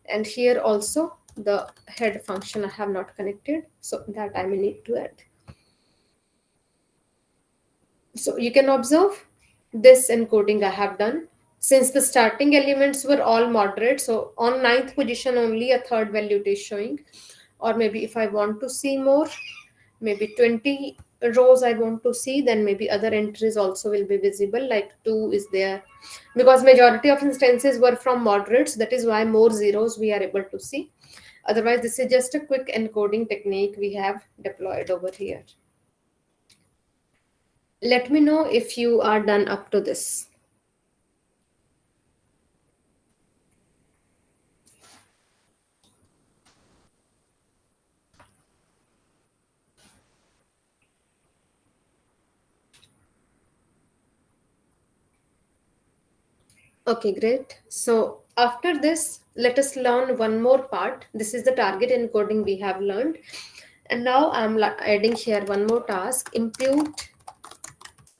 And here also the head function I have not connected. So that I may need to add. So you can observe this encoding I have done. Since the starting elements were all moderate, so on 9th position only a third value it is showing. Or maybe if I want to see more, maybe 20 rows I want to see, then maybe other entries also will be visible, like 2 is there. Because majority of instances were from moderates, that is why more zeros we are able to see. Otherwise, this is just a quick encoding technique we have deployed over here. Let me know if you are done up to this. Okay, great. So after this, let us learn one more part. This is the target encoding we have learned. And now I'm adding here one more task, impute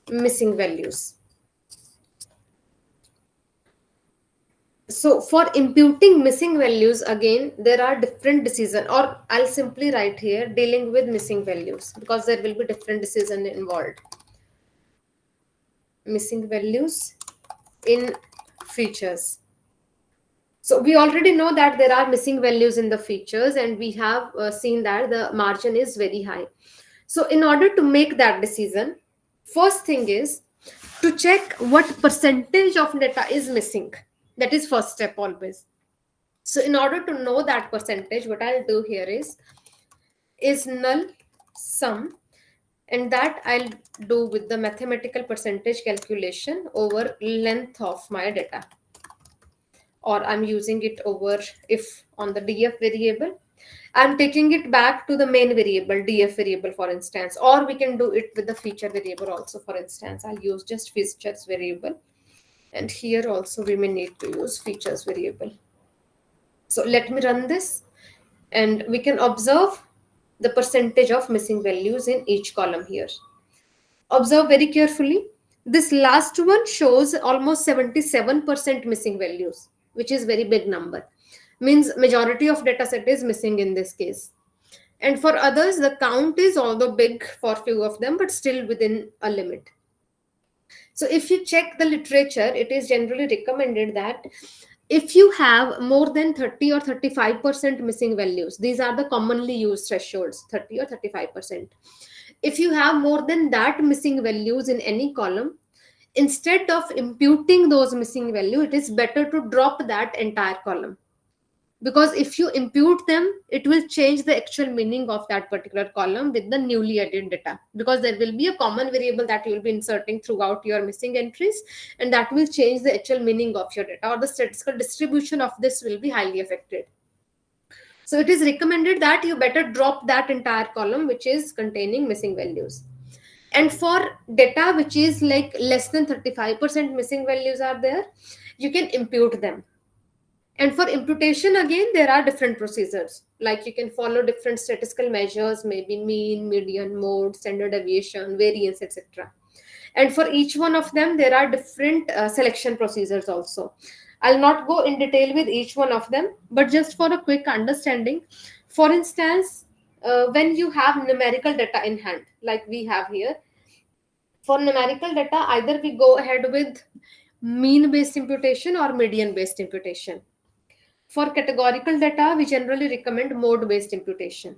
missing values. So for imputing missing values, again, there are different decisions, or I'll simply write here dealing with missing values, because there will be different decisions involved. Missing values in features. So we already know that there are missing values in the features, and we have seen that the margin is very high. So in order to make that decision, first thing is to check what percentage of data is missing. That is first step always. So in order to know that percentage, what I'll do here is null sum, and that I'll do with the mathematical percentage calculation over length of my data. Or I'm using it over, if on the df variable, I'm taking it back to the main variable, df variable, for instance, or we can do it with the feature variable also. For instance, I'll use just features variable, and here also we may need to use features variable. So let me run this, and we can observe the percentage of missing values in each column here. Observe very carefully. This last one shows almost 77% missing values, which is very big number. Means majority of data set is missing in this case. And for others, the count is although big for few of them, but still within a limit. So if you check the literature, it is generally recommended that if you have more than 30 or 35% missing values, these are the commonly used thresholds, 30 or 35%. If you have more than that missing values in any column, instead of imputing those missing value, it is better to drop that entire column. Because if you impute them, it will change the actual meaning of that particular column with the newly added data, because there will be a common variable that you will be inserting throughout your missing entries, and that will change the actual meaning of your data, or the statistical distribution of this will be highly affected. So it is recommended that you better drop that entire column which is containing missing values. And for data which is like less than 35% missing values are there, you can impute them. And for imputation, again, there are different procedures. Like you can follow different statistical measures, maybe mean, median, mode, standard deviation, variance, etc. And for each one of them, there are different selection procedures also. I'll not go in detail with each one of them, but just for a quick understanding, for instance, when you have numerical data in hand, like we have here, for numerical data, either we go ahead with mean based imputation or median based imputation. For categorical data, we generally recommend mode based imputation.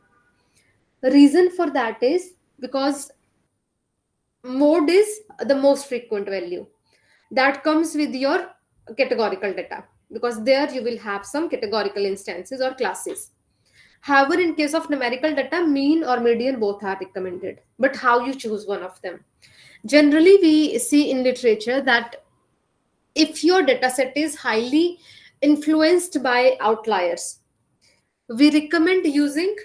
The reason for that is because mode is the most frequent value that comes with your categorical data, because there you will have some categorical instances or classes. However, in case of numerical data, mean or median both are recommended, but how you choose one of them? Generally, we see in literature that if your dataset is highly influenced by outliers, we recommend using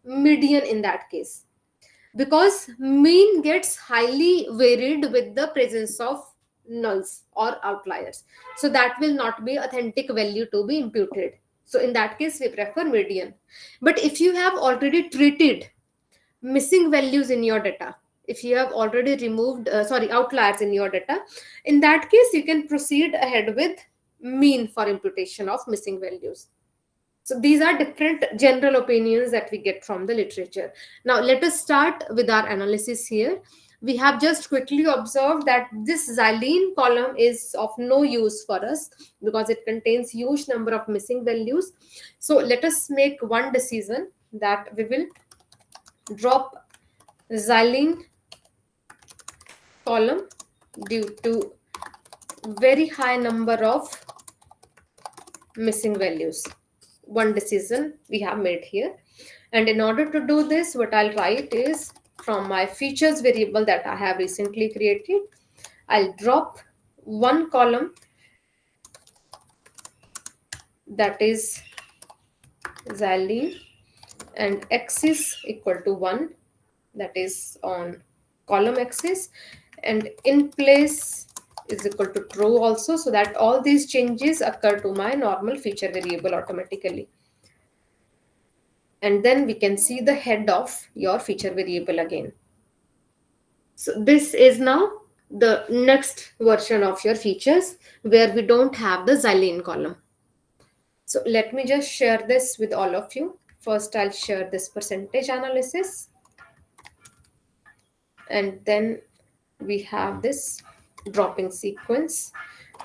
median in that case, because mean gets highly varied with the presence of nulls or outliers, so that will not be authentic value to be imputed. So in that case we prefer median. But if you have already treated missing values in your data, if you have already removed outliers in your data, in that case you can proceed ahead with mean for imputation of missing values. So these are different general opinions that we get from the literature. Now let us start with our analysis here. We have just quickly observed that this xylene column is of no use for us because it contains huge number of missing values. So let us make one decision that we will drop xylene column due to very high number of missing values. One decision we have made here. And in order to do this, what I'll write is, from my features variable that I have recently created, I'll drop one column that is xylene and x is equal to 1, that is on column axis, and in place is equal to true also, so that all these changes occur to my normal feature variable automatically. And then we can see the head of your feature variable again. So this is now the next version of your features where we don't have the xylene column. So let me just share this with all of you. First, I'll share this percentage analysis. And then we have this dropping sequence.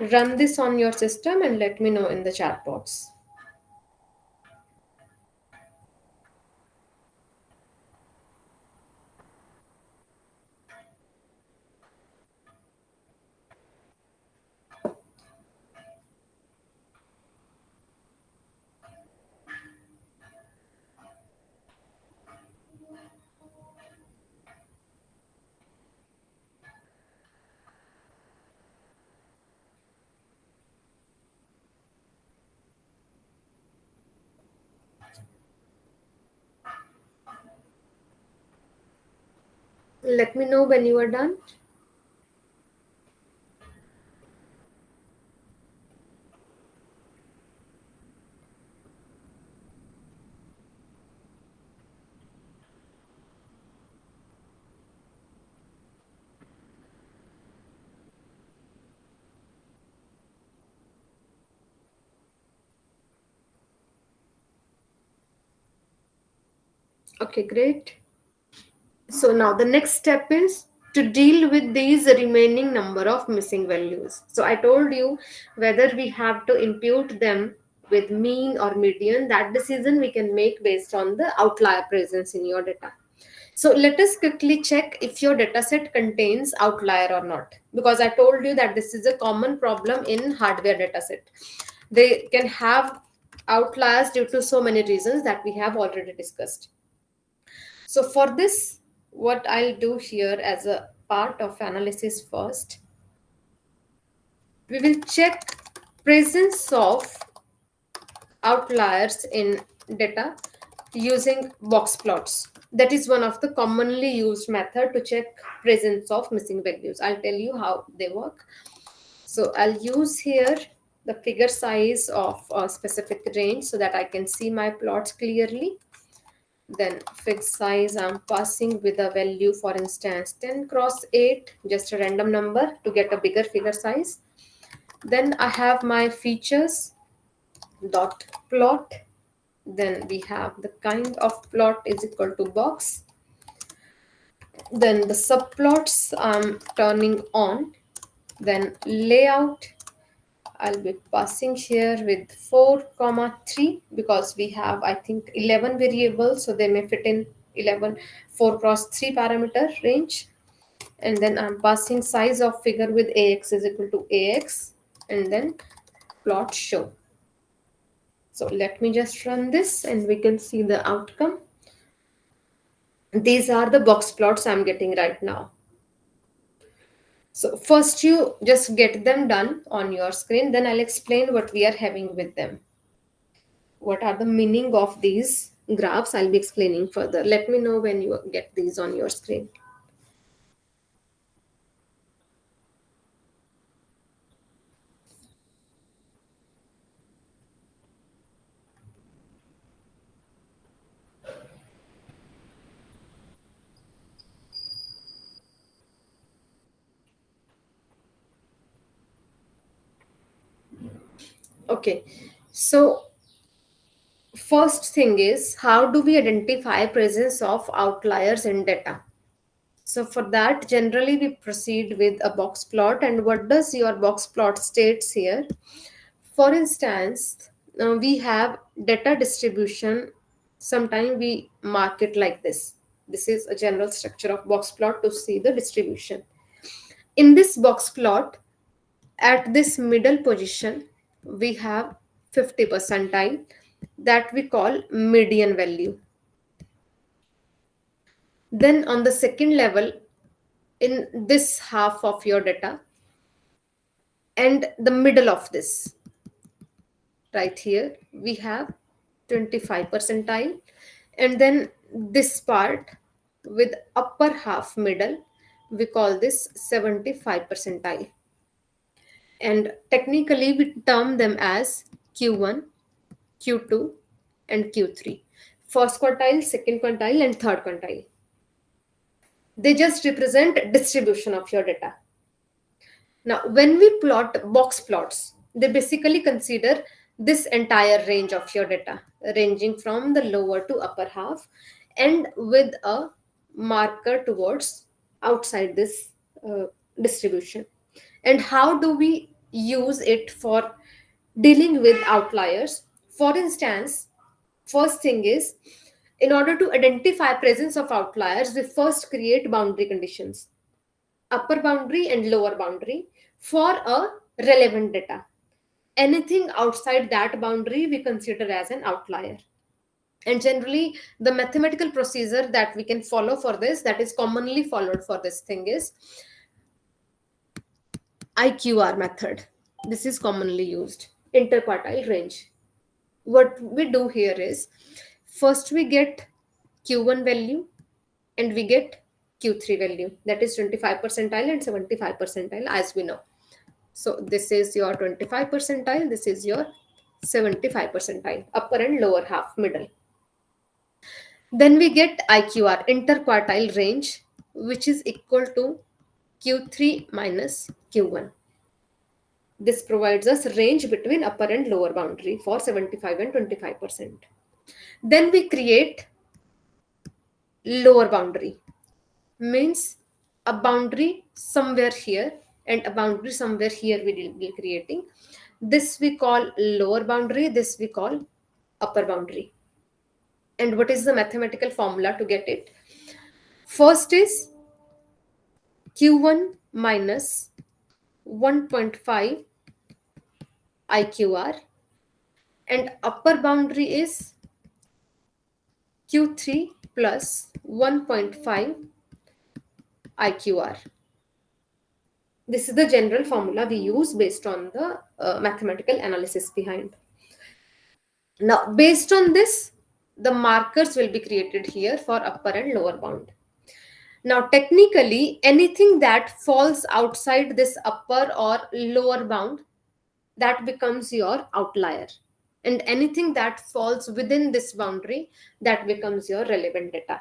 Run this on your system and let me know in the chat box. Let me know when you are done. Okay, great. So now the next step is to deal with these remaining number of missing values. So I told you whether we have to impute them with mean or median, that decision we can make based on the outlier presence in your data. So let us quickly check if your dataset contains outlier or not, because I told you that this is a common problem in hardware dataset. They can have outliers due to so many reasons that we have already discussed. So for this, what I'll do here as a part of analysis first, we will check presence of outliers in data using box plots. That is one of the commonly used method to check presence of missing values. I'll tell you how they work. So I'll use here the figure size of a specific range so that I can see my plots clearly. Then fig size I'm passing with a value, for instance 10 cross 8, just a random number to get a bigger figure size. Then I have my features dot plot. Then we have the kind of plot is equal to box. Then the subplots I'm turning on. Then layout I'll be passing here with 4 comma 3 because we have I think 11 variables, so they may fit in 11 4 cross 3 parameter range. And then I'm passing size of figure with ax is equal to ax, and then plot show. So let me just run this and we can see the outcome. These are the box plots I'm getting right now. So first you just get them done on your screen, then I'll explain what we are having with them. What are the meaning of these graphs? I'll be explaining further. Let me know when you get these on your screen. Okay, so first thing is, how do we identify presence of outliers in data? So for that, generally we proceed with a box plot. And what does your box plot states here? For instance, we have data distribution. Sometimes we mark it like this. This is a general structure of box plot to see the distribution. In this box plot, at this middle position, we have 50 percentile that we call median value. Then on the second level, in this half of your data, and the middle of this, right here, we have 25 percentile. And then this part with upper half middle, we call this 75 percentile. And technically we term them as Q1, Q2, and Q3. First quintile, second quintile, and third quintile. They just represent distribution of your data. Now, when we plot box plots, they basically consider this entire range of your data, ranging from the lower to upper half, and with a marker towards outside this distribution. And how do we use it for dealing with outliers? For instance, first thing is, in order to identify presence of outliers, we first create boundary conditions, upper boundary and lower boundary for a relevant data. Anything outside that boundary we consider as an outlier. And generally the mathematical procedure that we can follow for this, that is commonly followed for this thing, is IQR method. This is commonly used, interquartile range. What we do here is, first we get Q1 value and we get Q3 value, that is 25 percentile and 75 percentile, as we know. So this is your 25 percentile, this is your 75 percentile, upper and lower half, middle. Then we get IQR, interquartile range, which is equal to Q3 minus Q1. This provides us range between upper and lower boundary for 75 and 25%. Then we create lower boundary, means a boundary somewhere here and a boundary somewhere here we will be creating. This we call lower boundary, this we call upper boundary. And what is the mathematical formula to get it? First is Q1 minus 1.5 IQR, and upper boundary is Q3 plus 1.5 IQR. This is the general formula we use based on the mathematical analysis behind. Now, based on this, the markers will be created here for upper and lower bound. Now, technically, anything that falls outside this upper or lower bound, that becomes your outlier. And anything that falls within this boundary, that becomes your relevant data.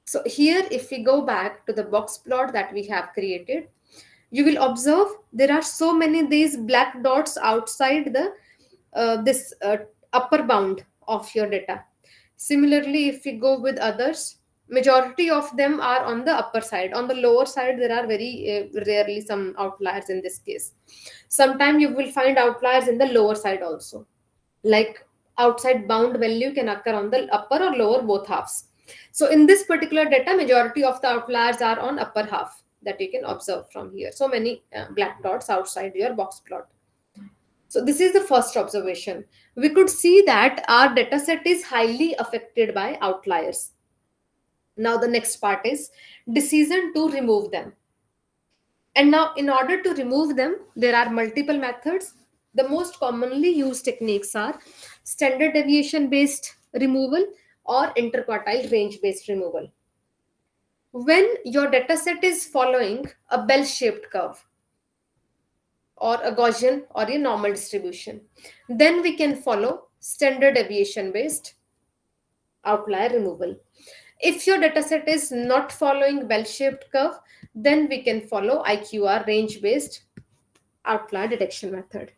So here, if we go back to the box plot that we have created, you will observe there are so many these black dots outside the this upper bound of your data. Similarly, if we go with others, majority of them are on the upper side. On the lower side, there are very rarely some outliers in this case. Sometimes you will find outliers in the lower side also, like outside bound value can occur on the upper or lower both halves. So in this particular data, majority of the outliers are on upper half that you can observe from here. So many black dots outside your box plot. So this is the first observation. We could see that our data set is highly affected by outliers. Now the next part is decision to remove them. And now in order to remove them, there are multiple methods. The most commonly used techniques are standard deviation based removal or interquartile range based removal. When your data set is following a bell shaped curve, or a Gaussian or a normal distribution, then we can follow standard deviation based outlier removal. If your dataset is not following bell shaped curve, then we can follow IQR range based outlier detection method.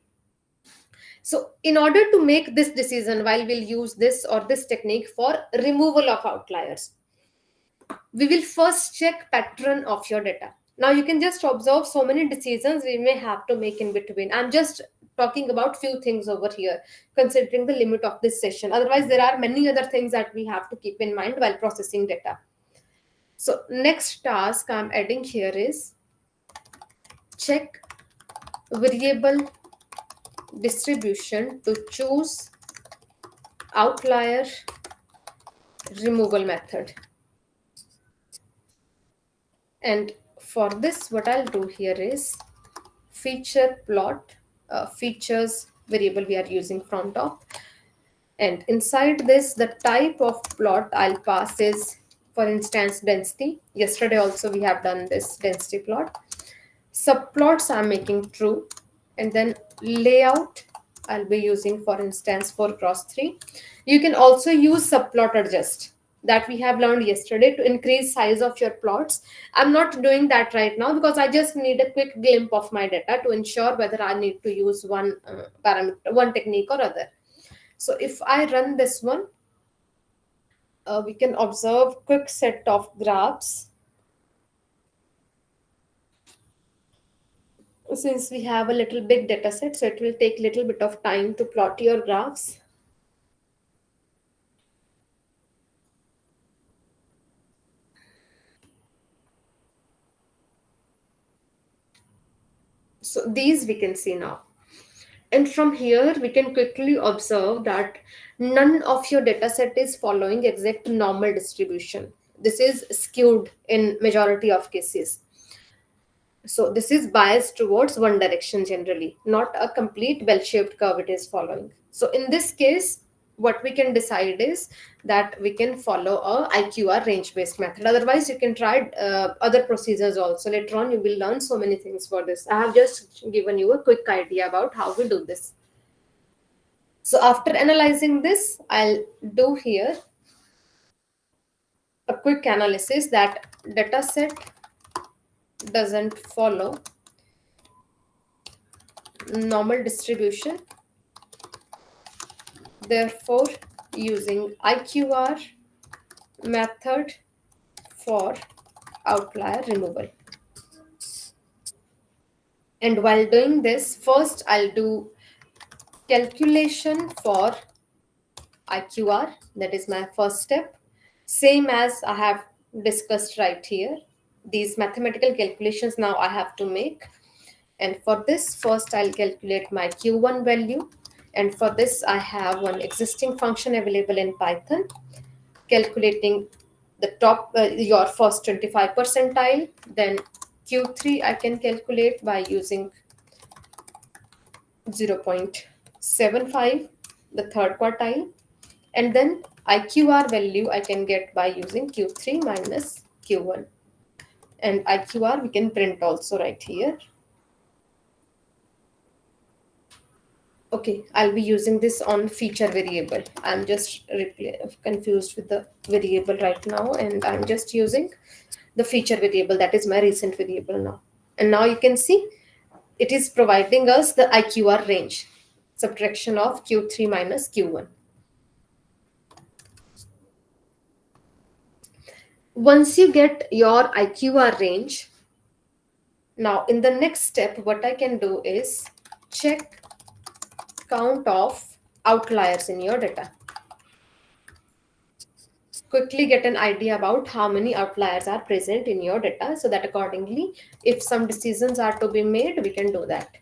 So in order to make this decision, while we'll use this or this technique for removal of outliers, we will first check pattern of your data. Now you can just observe so many decisions we may have to make in between. I'm just talking about few things over here, considering the limit of this session. Otherwise, there are many other things that we have to keep in mind while processing data. So next task I'm adding here is check variable distribution to choose outlier removal method. And for this, what I'll do here is feature plot, features variable we are using from top. And inside this, the type of plot I'll pass is, for instance, density. Yesterday also we have done this density plot. Subplots I'm making true. And then layout I'll be using, for instance, 4x3. You can also use subplot adjust that we have learned yesterday to increase size of your plots. I'm not doing that right now because I just need a quick glimpse of my data to ensure whether I need to use one parameter, one technique or other. So if I run this one, we can observe quick set of graphs. Since we have a little big data set, so it will take a little bit of time to plot your graphs. So these we can see now. And from here, we can quickly observe that none of your data set is following exact normal distribution. This is skewed in majority of cases. So this is biased towards one direction generally, not a complete bell-shaped curve it is following. So in this case, what we can decide is that we can follow a IQR range-based method. Otherwise, you can try other procedures also. Later on, you will learn so many things for this. I have just given you a quick idea about how we do this. So after analyzing this, I'll do here a quick analysis that dataset doesn't follow normal distribution. Therefore, using IQR method for outlier removal. And while doing this, first I'll do calculation for IQR. That is my first step. Same as I have discussed right here. These mathematical calculations now I have to make. And for this, first I'll calculate my Q1 value. And for this, I have one existing function available in Python, calculating the top, your first 25 percentile. Then Q3 I can calculate by using 0.75, the third quartile. And then IQR value I can get by using Q3 minus Q1. And IQR we can print also right here. Okay, I'll be using this on feature variable. I'm just confused with the variable right now, and I'm just using the feature variable, that is my recent variable now. And now you can see it is providing us the IQR range, subtraction of Q3 minus Q1. Once you get your IQR range, now in the next step, what I can do is check count of outliers in your data. Quickly get an idea about how many outliers are present in your data, so that accordingly, if some decisions are to be made, we can do that.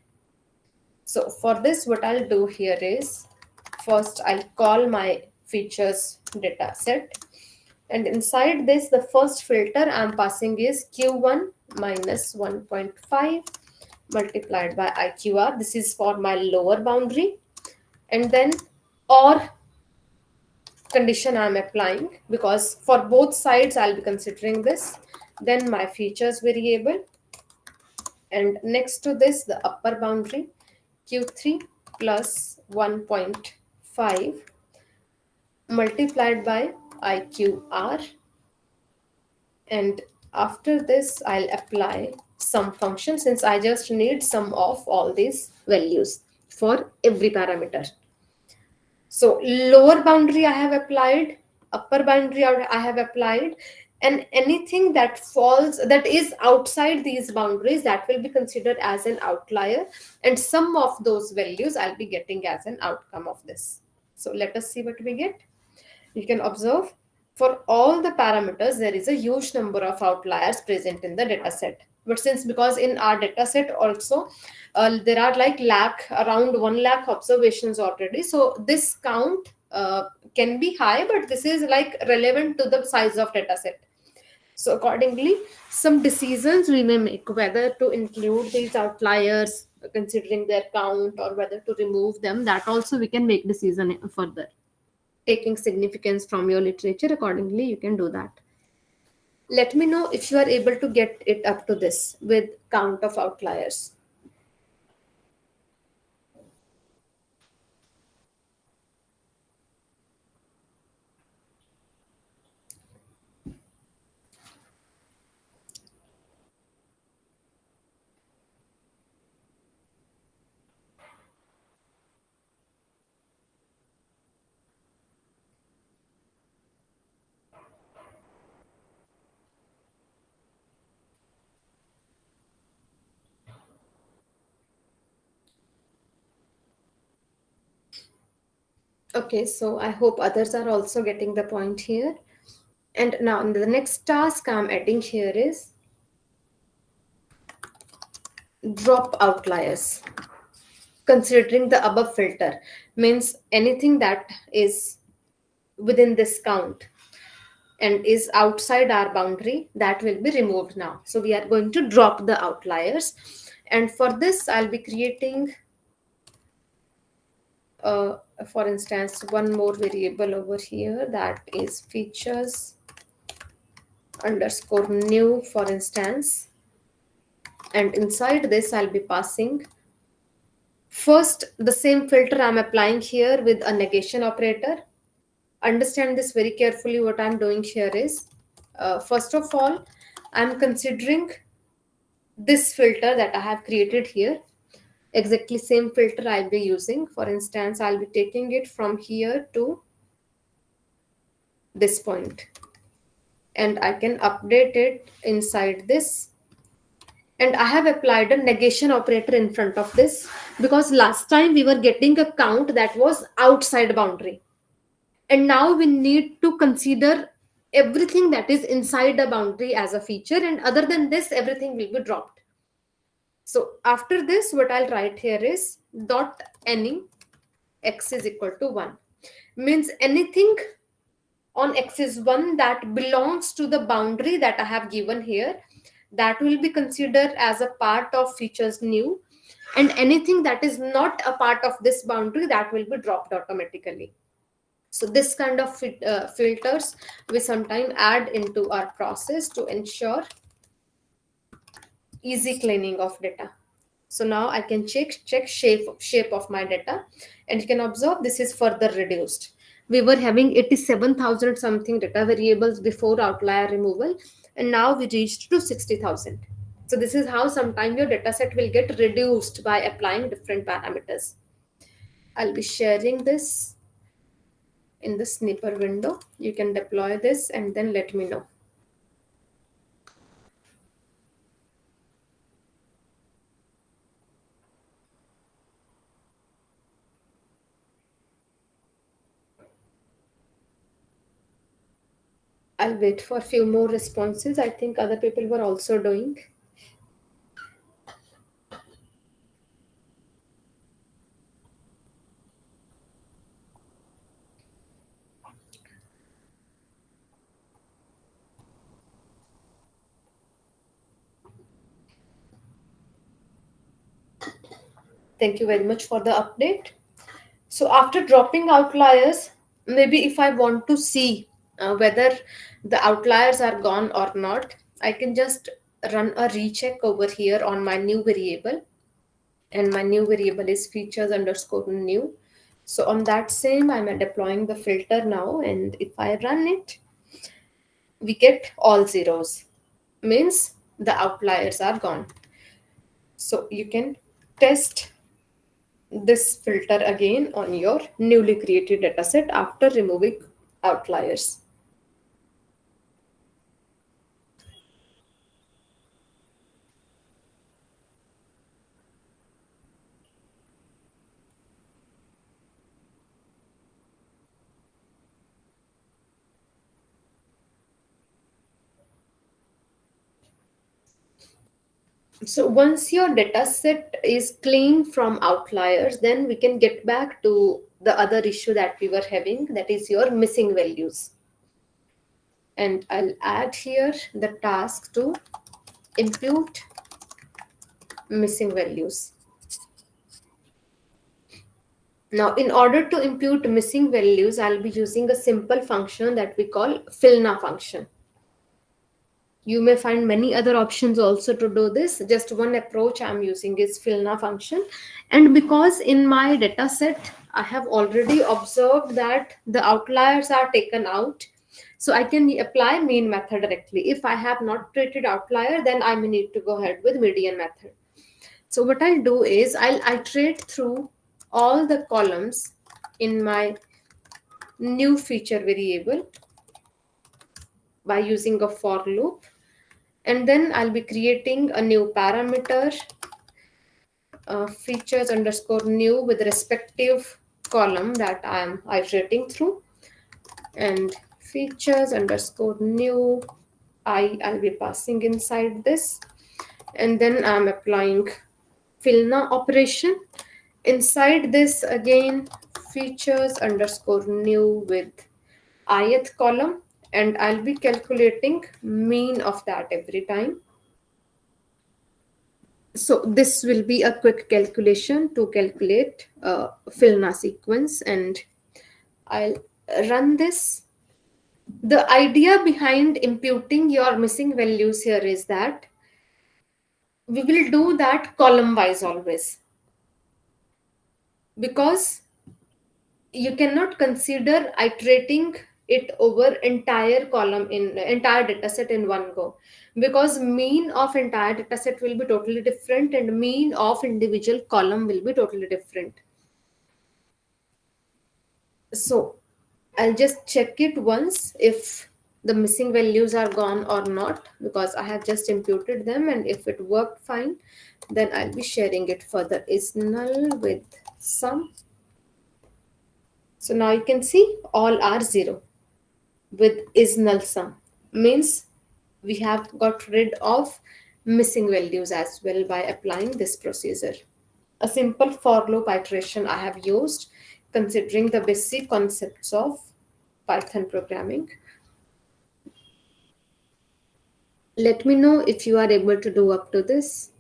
So for this, what I'll do here is, first I'll call my features data set, and inside this, the first filter I'm passing is Q1 minus 1.5 multiplied by IQR. This is for my lower boundary. And then or condition I'm applying, because for both sides I'll be considering this. Then my features variable, and next to this the upper boundary Q3 plus 1.5 multiplied by IQR. And after this I'll apply sum function, since I just need sum of all these values for every parameter. So lower boundary I have applied, upper boundary I have applied, and anything that falls, that is outside these boundaries, that will be considered as an outlier, and some of those values I'll be getting as an outcome of this. So let us see what we get. You can observe for all the parameters there is a huge number of outliers present in the data set. But since, because in our data set also there are like around 1 lakh observations already, so this count can be high, but this is like relevant to the size of data set. So accordingly, some decisions we may make whether to include these outliers considering their count, or whether to remove them. That also we can make decision further, taking significance from your literature. Accordingly, you can do that. Let me know if you are able to get it up to this with count of outliers. Okay, so I hope others are also getting the point here. And now the next task I'm adding here is drop outliers. Considering the above filter, means anything that is within this count and is outside our boundary, that will be removed now. So we are going to drop the outliers. And for this, I'll be creating uh, for instance, one more variable over here, that is features underscore new, for instance. And inside this I'll be passing first the same filter I'm applying here with a negation operator. Understand this very carefully. What I'm doing here is, first of all, I'm considering this filter that I have created here, exactly same filter I'll be using. For instance, I'll be taking it from here to this point, and I can update it inside this. And I have applied a negation operator in front of this, because last time we were getting a count that was outside boundary, and now we need to consider everything that is inside the boundary as a feature, and other than this everything will be dropped. So after this, what I'll write here is dot any x is equal to 1, means anything on x is 1 that belongs to the boundary that I have given here, that will be considered as a part of features new, and anything that is not a part of this boundary, that will be dropped automatically. So this kind of filters we sometimes add into our process to ensure easy cleaning of data. So now I can check shape of my data, and you can observe this is further reduced. We were having 87,000 something data variables before outlier removal, and now we reached to 60,000. So this is how sometime your data set will get reduced by applying different parameters. I'll be sharing this in the snipper window. You can deploy this and then let me know. I'll wait for a few more responses. I think other people were also doing. Thank you very much for the update. So after dropping outliers, maybe if I want to see whether the outliers are gone or not, I can just run a recheck over here on my new variable, and my new variable is features underscore new. So on that same, I'm deploying the filter now, and if I run it, we get all zeros, means the outliers are gone. So you can test this filter again on your newly created dataset after removing outliers. So once your dataset is clean from outliers, then we can get back to the other issue that we were having, that is your missing values. And I'll add here the task to impute missing values. Now, in order to impute missing values, I'll be using a simple function that we call fillna function. You may find many other options also to do this. Just one approach I'm using is fillna function. And because in my data set, I have already observed that the outliers are taken out, so I can apply mean method directly. If I have not treated outlier, then I may need to go ahead with median method. So what I'll do is I'll iterate through all the columns in my new feature variable by using a for loop, and then I'll be creating a new parameter, features underscore new, with respective column that I am iterating through, and features underscore new I'll be passing inside this, and then I'm applying fillna operation inside this again, features underscore new with ith column, and I'll be calculating mean of that every time. So this will be a quick calculation to calculate fillna sequence, and I'll run this. The idea behind imputing your missing values here is that we will do that column wise always, because you cannot consider iterating it over entire column in entire dataset in one go, because mean of entire dataset will be totally different and mean of individual column will be totally different. So I'll just check it once if the missing values are gone or not, because I have just imputed them, and if it worked fine, then I'll be sharing it further. Is null with sum. So now you can see all are zero with is null sum, means we have got rid of missing values as well by applying this procedure. A simple for loop iteration I have used, considering the basic concepts of Python programming. Let me know if you are able to do up to this.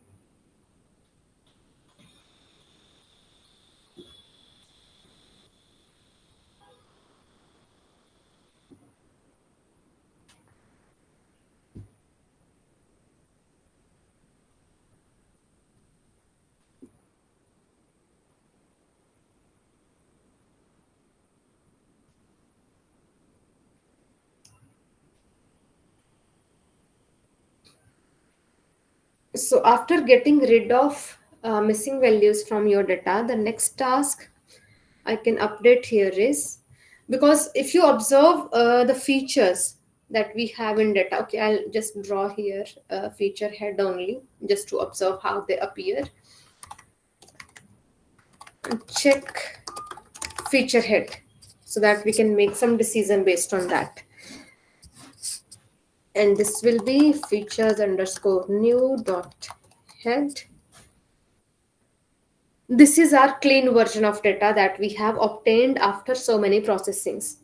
So after getting rid of missing values from your data, the next task I can update here is, because if you observe the features that we have in data, okay, I'll just draw here a feature head only just to observe how they appear. And check feature head so that we can make some decision based on that. And this will be features underscore new dot head. This is our clean version of data that we have obtained after so many processings.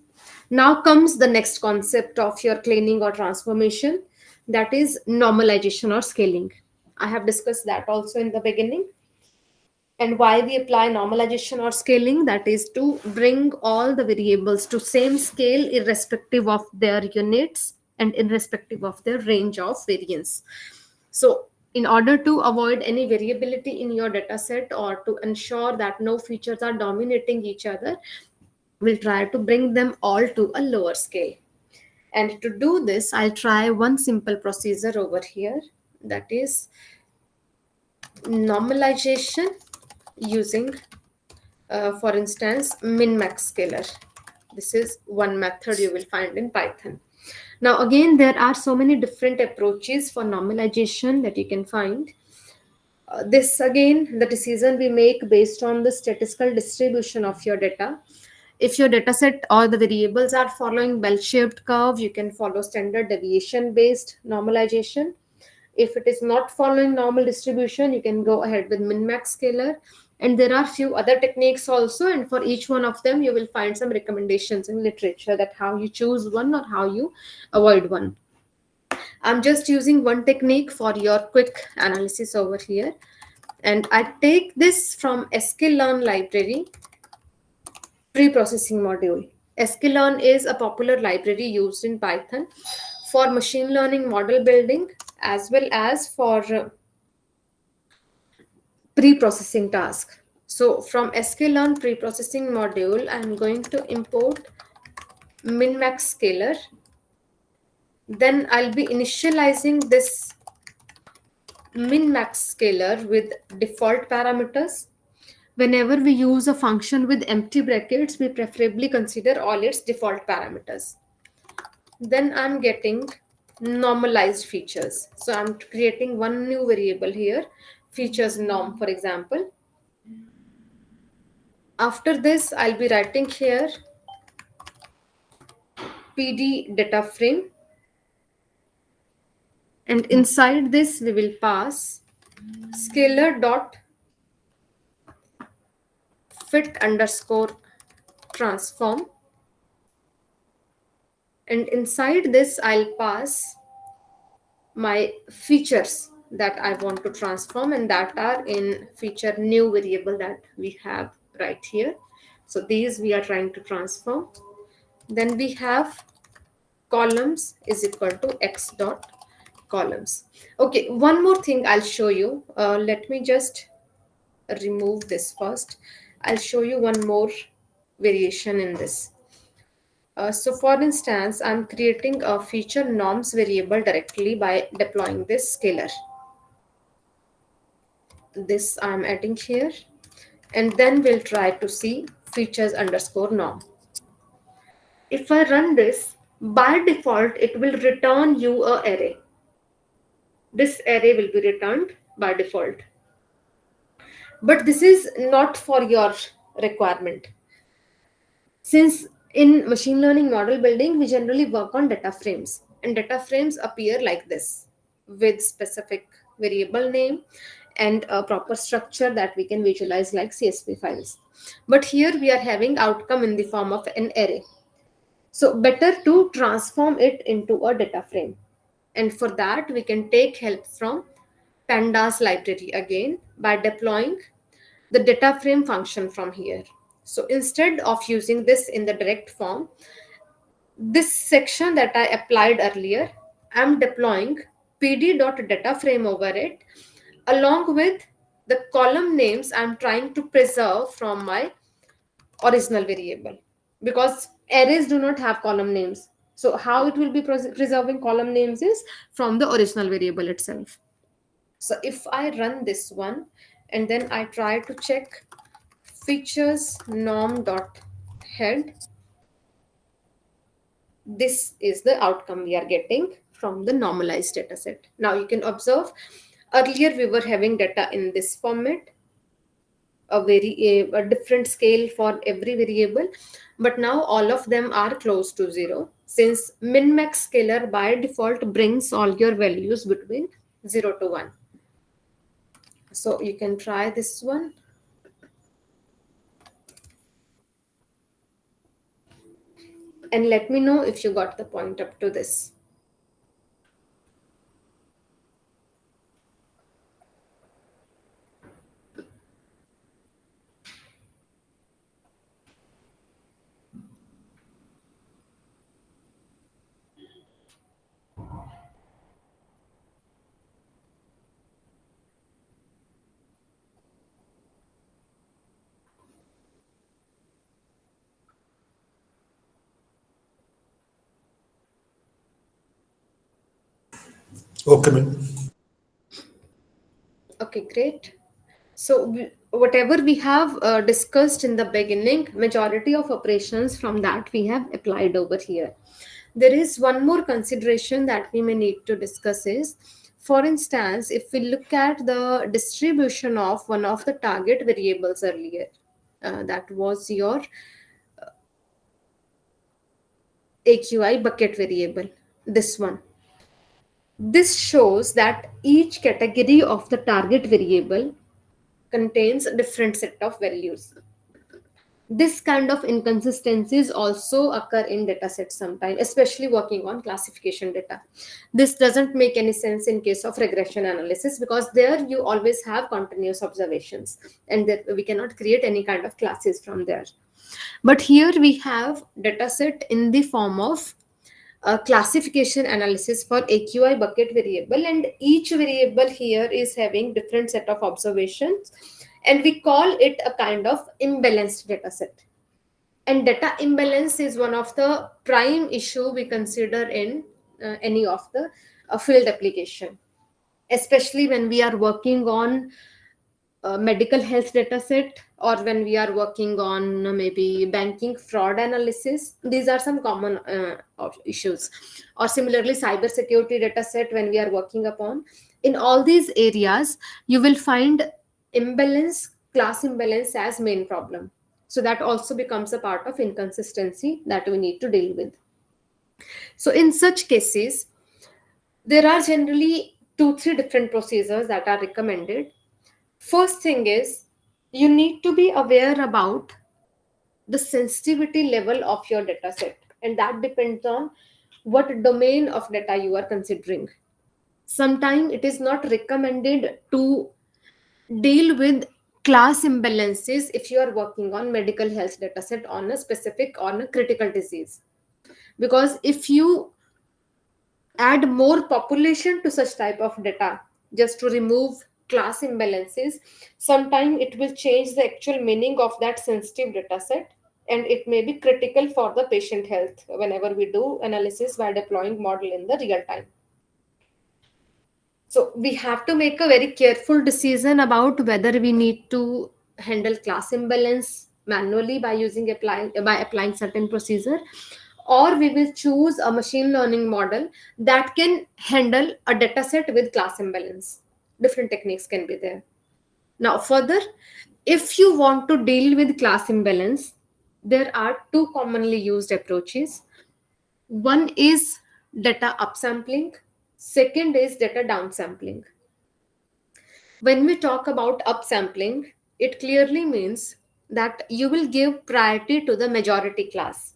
Now comes the next concept of your cleaning or transformation, that is normalization or scaling. I have discussed that also in the beginning. And why we apply normalization or scaling, that is to bring all the variables to same scale irrespective of their units and irrespective of their range of variance. So in order to avoid any variability in your data set or to ensure that no features are dominating each other, we'll try to bring them all to a lower scale. And to do this, I'll try one simple procedure over here, that is normalization using, for instance, min-max scalar. This is one method you will find in Python. Now, again, there are so many different approaches for normalization that you can find. This again, the decision we make based on the statistical distribution of your data. If your data set or the variables are following bell-shaped curve, you can follow standard deviation based normalization. If it is not following normal distribution, you can go ahead with min-max scalar. And there are few other techniques also, and for each one of them, you will find some recommendations in literature that how you choose one or how you avoid one. I'm just using one technique for your quick analysis over here. And I take this from sklearn library pre-processing module. sklearn is a popular library used in Python for machine learning model building as well as for pre-processing task. So from sklearn pre-processing module, I'm going to import min-max scalar. Then I'll be initializing this min-max scalar with default parameters. Whenever we use a function with empty brackets, we preferably consider all its default parameters. Then I'm getting normalized features. So I'm creating one new variable here, features norm, for example. After this, I'll be writing here PD data frame. And inside this, we will pass scalar dot fit underscore transform. And inside this, I'll pass my features that I want to transform, and that are in feature new variable that we have right here. So these we are trying to transform. Then we have columns is equal to x dot columns. Okay, one more thing I'll show you. Let me just remove this first. I'll show you one more variation in this. So for instance, I'm creating a feature norms variable directly by deploying this scalar. This I'm adding here. And then we'll try to see features underscore norm. If I run this, by default, it will return you a array. This array will be returned by default. But this is not for your requirement. Since in machine learning model building, we generally work on data frames, and data frames appear like this with specific variable name and a proper structure that we can visualize like CSV files. But here we are having outcome in the form of an array. So better to transform it into a data frame. And for that, we can take help from pandas library again by deploying the data frame function from here. So instead of using this in the direct form, this section that I applied earlier, I'm deploying pd.dataframe over it along with the column names I'm trying to preserve from my original variable, because arrays do not have column names. So how it will be preserving column names is from the original variable itself. So if I run this one and then I try to check features norm dot head, this is the outcome we are getting from the normalized data set. Now you can observe, earlier we were having data in this format, a different scale for every variable, but now all of them are close to zero, since min max scalar by default brings all your values between 0 to 1. So you can try this one and let me know if you got the point up to this. Okay, ma'am. Okay, great. So whatever we have discussed in the beginning, majority of operations from that we have applied over here. There is one more consideration that we may need to discuss is, for instance, if we look at the distribution of one of the target variables earlier, that was your AQI bucket variable, this one. This shows that each category of the target variable contains a different set of values. This kind of inconsistencies also occur in datasets sometimes, especially working on classification data. This doesn't make any sense in case of regression analysis, because there you always have continuous observations and that we cannot create any kind of classes from there. But here we have dataset in the form of classification analysis for AQI bucket variable, and each variable here is having different set of observations, and we call it a kind of imbalanced data set. And data imbalance is one of the prime issue we consider in any of the field application, especially when we are working on medical health data set, or when we are working on maybe banking fraud analysis. These are some common issues. Or similarly cyber security data set, when we are working upon, in all these areas you will find imbalance, class imbalance as main problem. So that also becomes a part of inconsistency that we need to deal with. So in such cases, there are generally 2 3 different procedures that are recommended. First thing is, you need to be aware about the sensitivity level of your data set, and that depends on what domain of data you are considering. Sometimes it is not recommended to deal with class imbalances if you are working on medical health data set on a specific, on a critical disease, because if you add more population to such type of data just to remove class imbalances, sometime it will change the actual meaning of that sensitive data set, and it may be critical for the patient health whenever we do analysis by deploying model in the real time. So we have to make a very careful decision about whether we need to handle class imbalance manually by applying certain procedure, or we will choose a machine learning model that can handle a data set with class imbalance. Different techniques can be there. Now further, if you want to deal with class imbalance, there are two commonly used approaches. One is data upsampling, second is data downsampling. When we talk about upsampling, it clearly means that you will give priority to the majority class.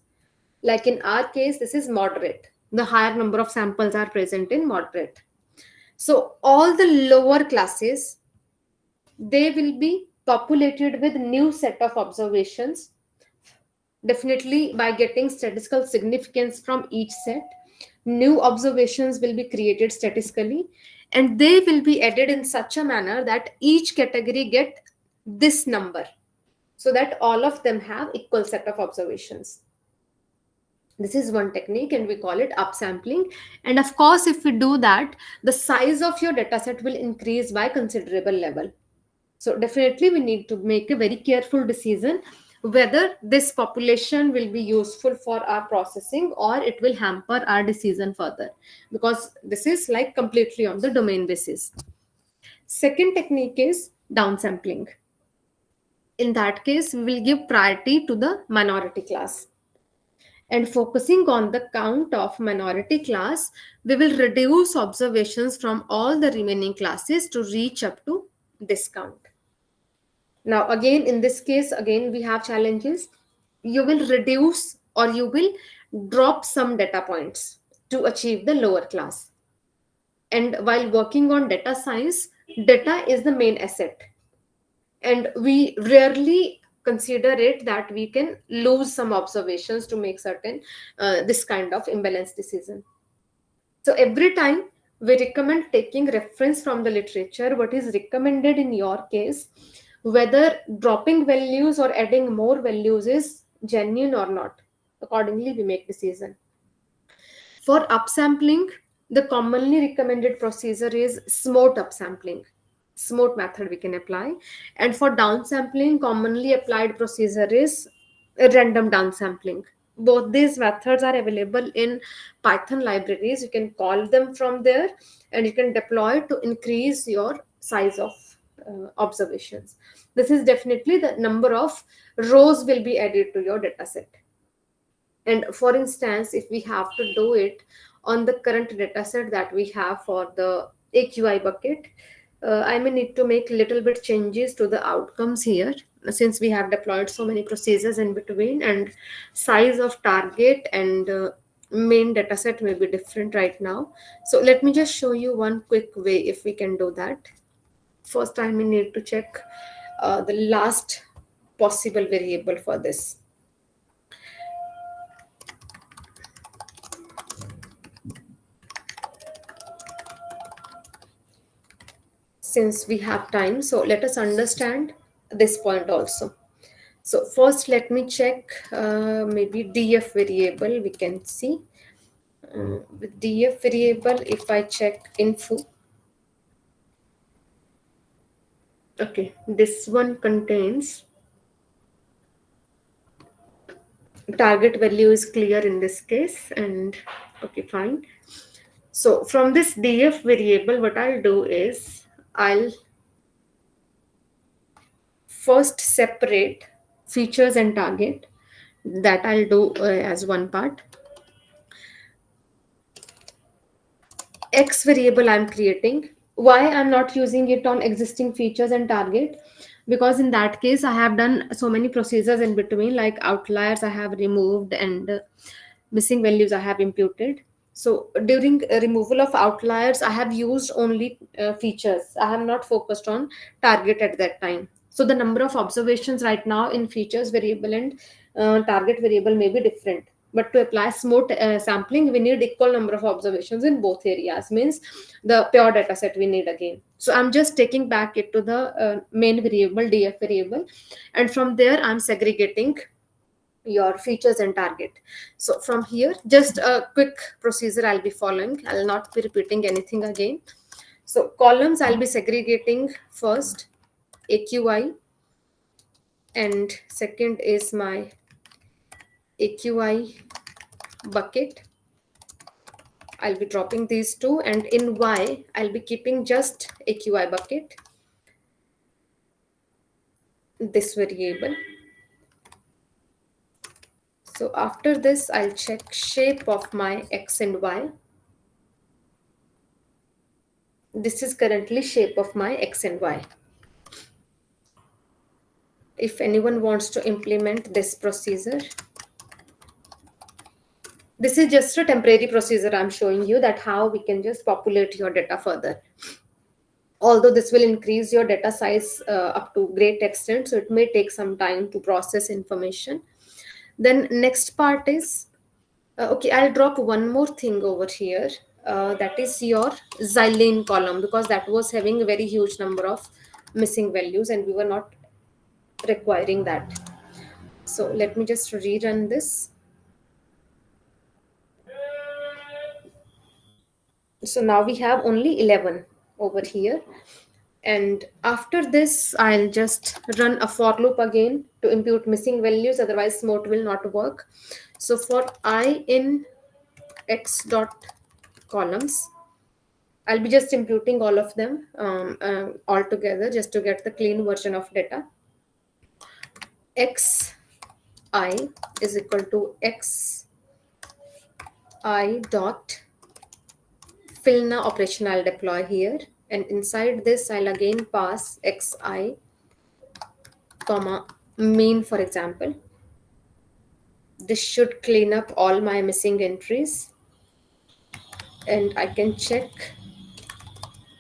Like in our case, this is moderate. The higher number of samples are present in moderate. So all the lower classes, they will be populated with new set of observations, definitely by getting statistical significance from each set. New observations will be created statistically, and they will be added in such a manner that each category get this number, so that all of them have equal set of observations. This is one technique and we call it upsampling. And of course, if we do that, the size of your dataset will increase by considerable level. So definitely we need to make a very careful decision whether this population will be useful for our processing or it will hamper our decision further, because this is like completely on the domain basis. Second technique is downsampling. In that case, we will give priority to the minority class. And focusing on the count of minority class, we will reduce observations from all the remaining classes to reach up to this count. Now, again, in this case, again, we have challenges. You will reduce or you will drop some data points to achieve the lower class. And while working on data science, data is the main asset. And we rarely consider it that we can lose some observations to make certain this kind of imbalance decision. So every time we recommend taking reference from the literature, what is recommended in your case, whether dropping values or adding more values is genuine or not. Accordingly, we make decision. For upsampling, the commonly recommended procedure is smart upsampling. Smart method we can apply. And for downsampling, commonly applied procedure is random downsampling. Both these methods are available in Python libraries. You can call them from there and you can deploy to increase your size of observations. This is definitely the number of rows will be added to your dataset. And for instance, if we have to do it on the current dataset that we have for the AQI bucket, I may need to make little bit changes to the outcomes here, since we have deployed so many procedures in between, and size of target and main dataset may be different right now. So let me just show you one quick way if we can do that. First, I may need to check the last possible variable for this. Since we have time, so let us understand this point also. So first let me check maybe df variable. We can see with df variable, if I check info, okay, this one contains target value is clear in this case, and okay, fine. So from this df variable, what I'll do is I'll first separate features and target. That I'll do as one part. X variable I'm creating. Why I'm not using it on existing features and target? Because in that case I have done so many procedures in between, like outliers I have removed and missing values I have imputed. So during removal of outliers, I have used only features. I have not focused on target at that time. So the number of observations right now in features variable and target variable may be different. But to apply smooth sampling, we need equal number of observations in both areas. Means the pure data set we need again. So I'm just taking back it to the main variable, df variable, and from there I'm segregating your features and target. So from here, just a quick procedure I'll be following. I'll not be repeating anything again. So columns I'll be segregating first AQI, and second is my AQI bucket. I'll be dropping these two, and in Y I'll be keeping just AQI bucket, this variable. So after this, I'll check shape of my X and Y. This is currently shape of my X and Y. If anyone wants to implement this procedure, this is just a temporary procedure I'm showing you, that how we can just populate your data further. Although this will increase your data size up to great extent, so it may take some time to process information. Then next part is okay, I'll drop one more thing over here, that is your xylene column, because that was having a very huge number of missing values and we were not requiring that. So let me just rerun this. So now we have only 11 over here. And after this, I'll just run a for loop again to impute missing values, otherwise mode will not work. So for I in x dot columns, I'll be just imputing all of them all together just to get the clean version of data. X I is equal to x I dot fill now operation I'll deploy here, and inside this I'll again pass xi comma mean, for example. This should clean up all my missing entries, and I can check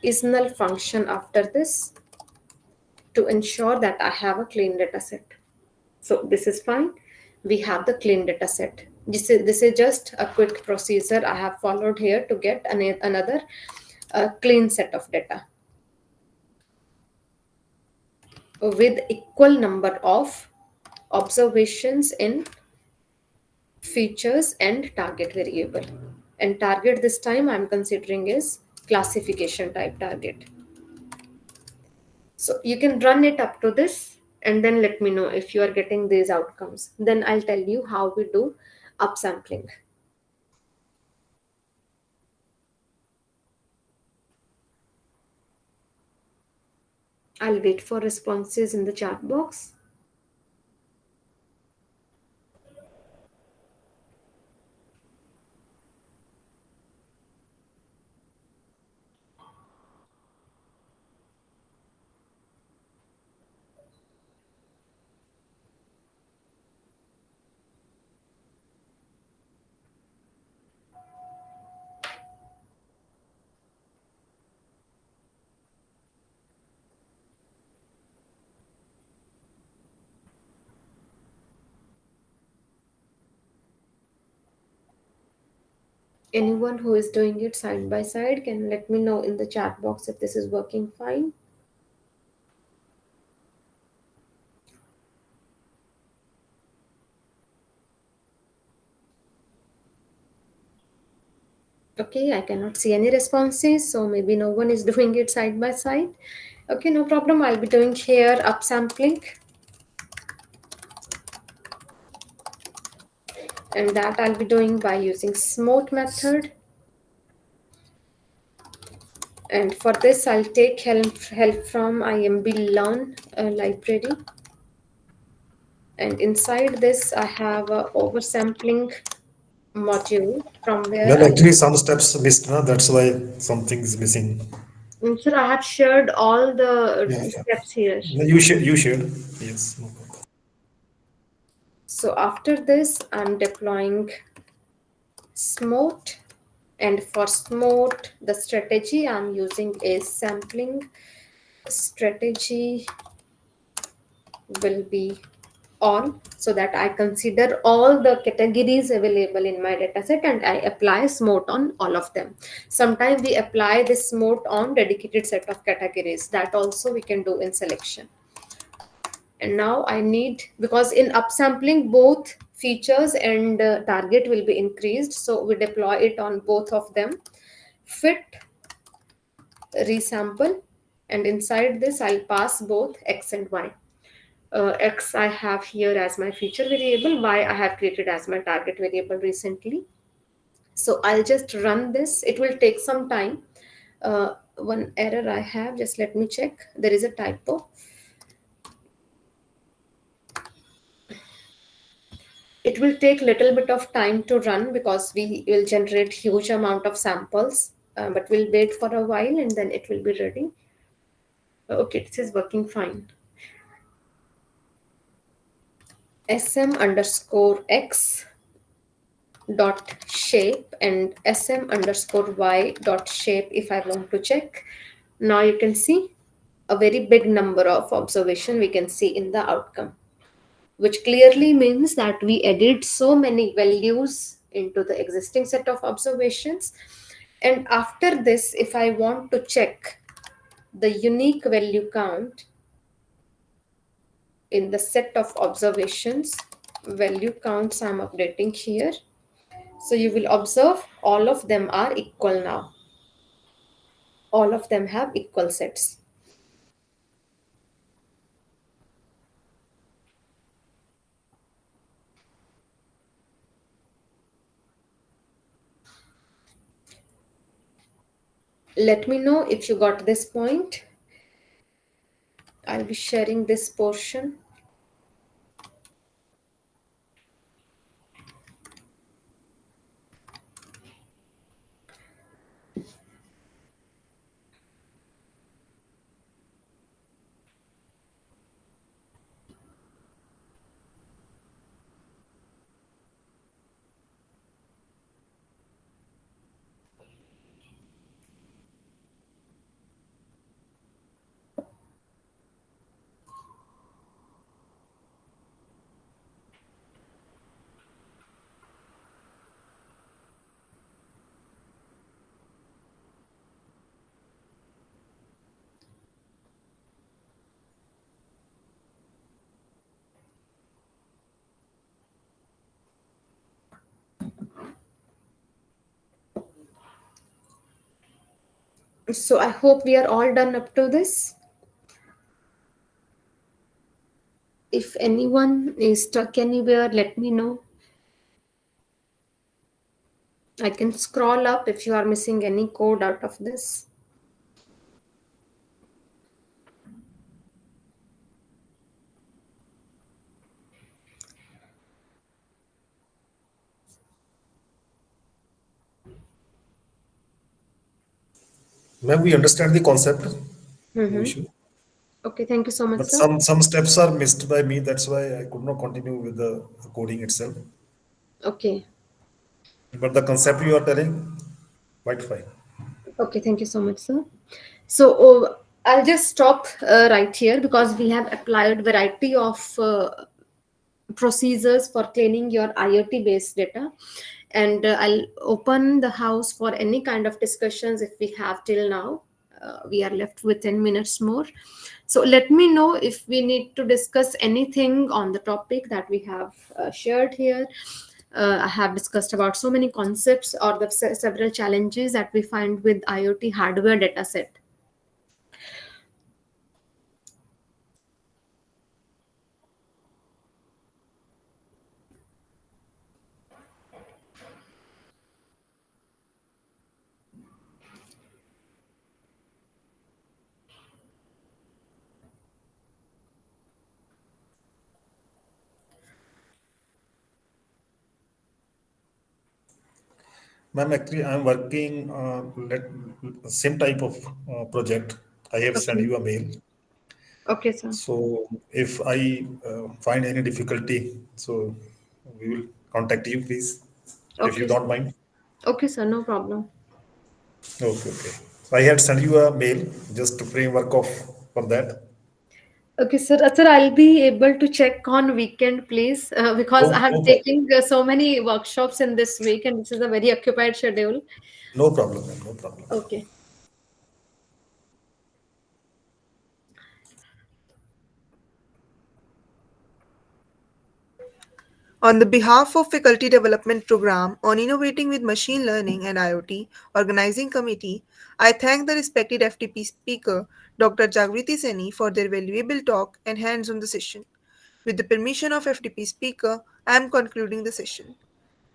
is null function after this to ensure that I have a clean data set. So this is fine. We have the clean data set. This is just a quick procedure I have followed here to get another clean set of data with equal number of observations in features and target variable. And target this time I'm considering is classification type target. So you can run it up to this and then let me know if you are getting these outcomes. Then I'll tell you how we do upsampling. I'll wait for responses in the chat box. Anyone who is doing it side by side can let me know in the chat box if this is working fine. Okay, I cannot see any responses, so maybe no one is doing it side by side. Okay, no problem. I'll be doing here upsampling, and that I'll be doing by using smooth method. And for this, I'll take help from IMB Learn library. And inside this, I have a oversampling module from where Well, actually, some steps missed, na? That's why something is missing. sir, I have shared all the Yeah, yeah. steps here. No, you should. Yes. No problem. So after this, I'm deploying smooth, and for smooth, the strategy I'm using is sampling strategy will be on, so that I consider all the categories available in my dataset and I apply smooth on all of them. Sometimes we apply this smooth on dedicated set of categories. That also we can do in selection. And now I need, because in upsampling both features and target will be increased, so we deploy it on both of them. Fit resample, and inside this I'll pass both x and y. X I have here as my feature variable, y I have created as my target variable recently. So I'll just run this. It will take some time. One error I have, just let me check. There is a typo. It will take little bit of time to run because we will generate huge amount of samples, but we'll wait for a while and then it will be ready. Okay, this is working fine. sm underscore x dot shape and sm underscore y dot shape if I want to check. Now you can see a very big number of observation we can see in the outcome, which clearly means that we added so many values into the existing set of observations. And after this, if I want to check the unique value count in the set of observations, value counts I'm updating here. So you will observe all of them are equal now. all of them have equal sets. Let me know if you got this point. I'll be sharing this portion. So I hope we are all done up to this. If anyone is stuck anywhere, let me know. I can scroll up if you are missing any code out of this. Ma'am, we understand the concept, no Mm-hmm. issue. Okay, thank you so much, But sir. some steps are missed by me. That's why I could not continue with the coding itself. Okay. But the concept you are telling, quite fine. Okay, thank you so much, sir. So I'll just stop right here because we have applied variety of procedures for cleaning your IoT based data. And I'll open the house for any kind of discussions if we have till now. We are left with 10 minutes more. So let me know if we need to discuss anything on the topic that we have shared here. I have discussed about so many concepts or the several challenges that we find with IoT hardware dataset. Ma'am, actually, I'm working same type of project. I have sent Okay. you a mail. Okay, sir. So if I find any difficulty, so we will contact you, please, if you Okay, don't sir. mind. Okay, sir. No problem. Okay, okay. So I had sent you a mail, just a framework of for that. Okay, sir. Sir, I'll be able to check on weekend, please, because No, I'm no problem. taking so many workshops in this week, and this is a very occupied schedule. No problem, ma'am, no problem. Okay. On the behalf of Faculty Development Program on Innovating with Machine Learning and IoT Organizing Committee, I thank the respected FTP speaker, Dr. Jagriti Saini, for their valuable talk and hands-on the session. With the permission of FTP speaker, I am concluding the session.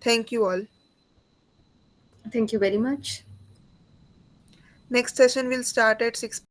Thank you all. Thank you very much. Next session will start at 6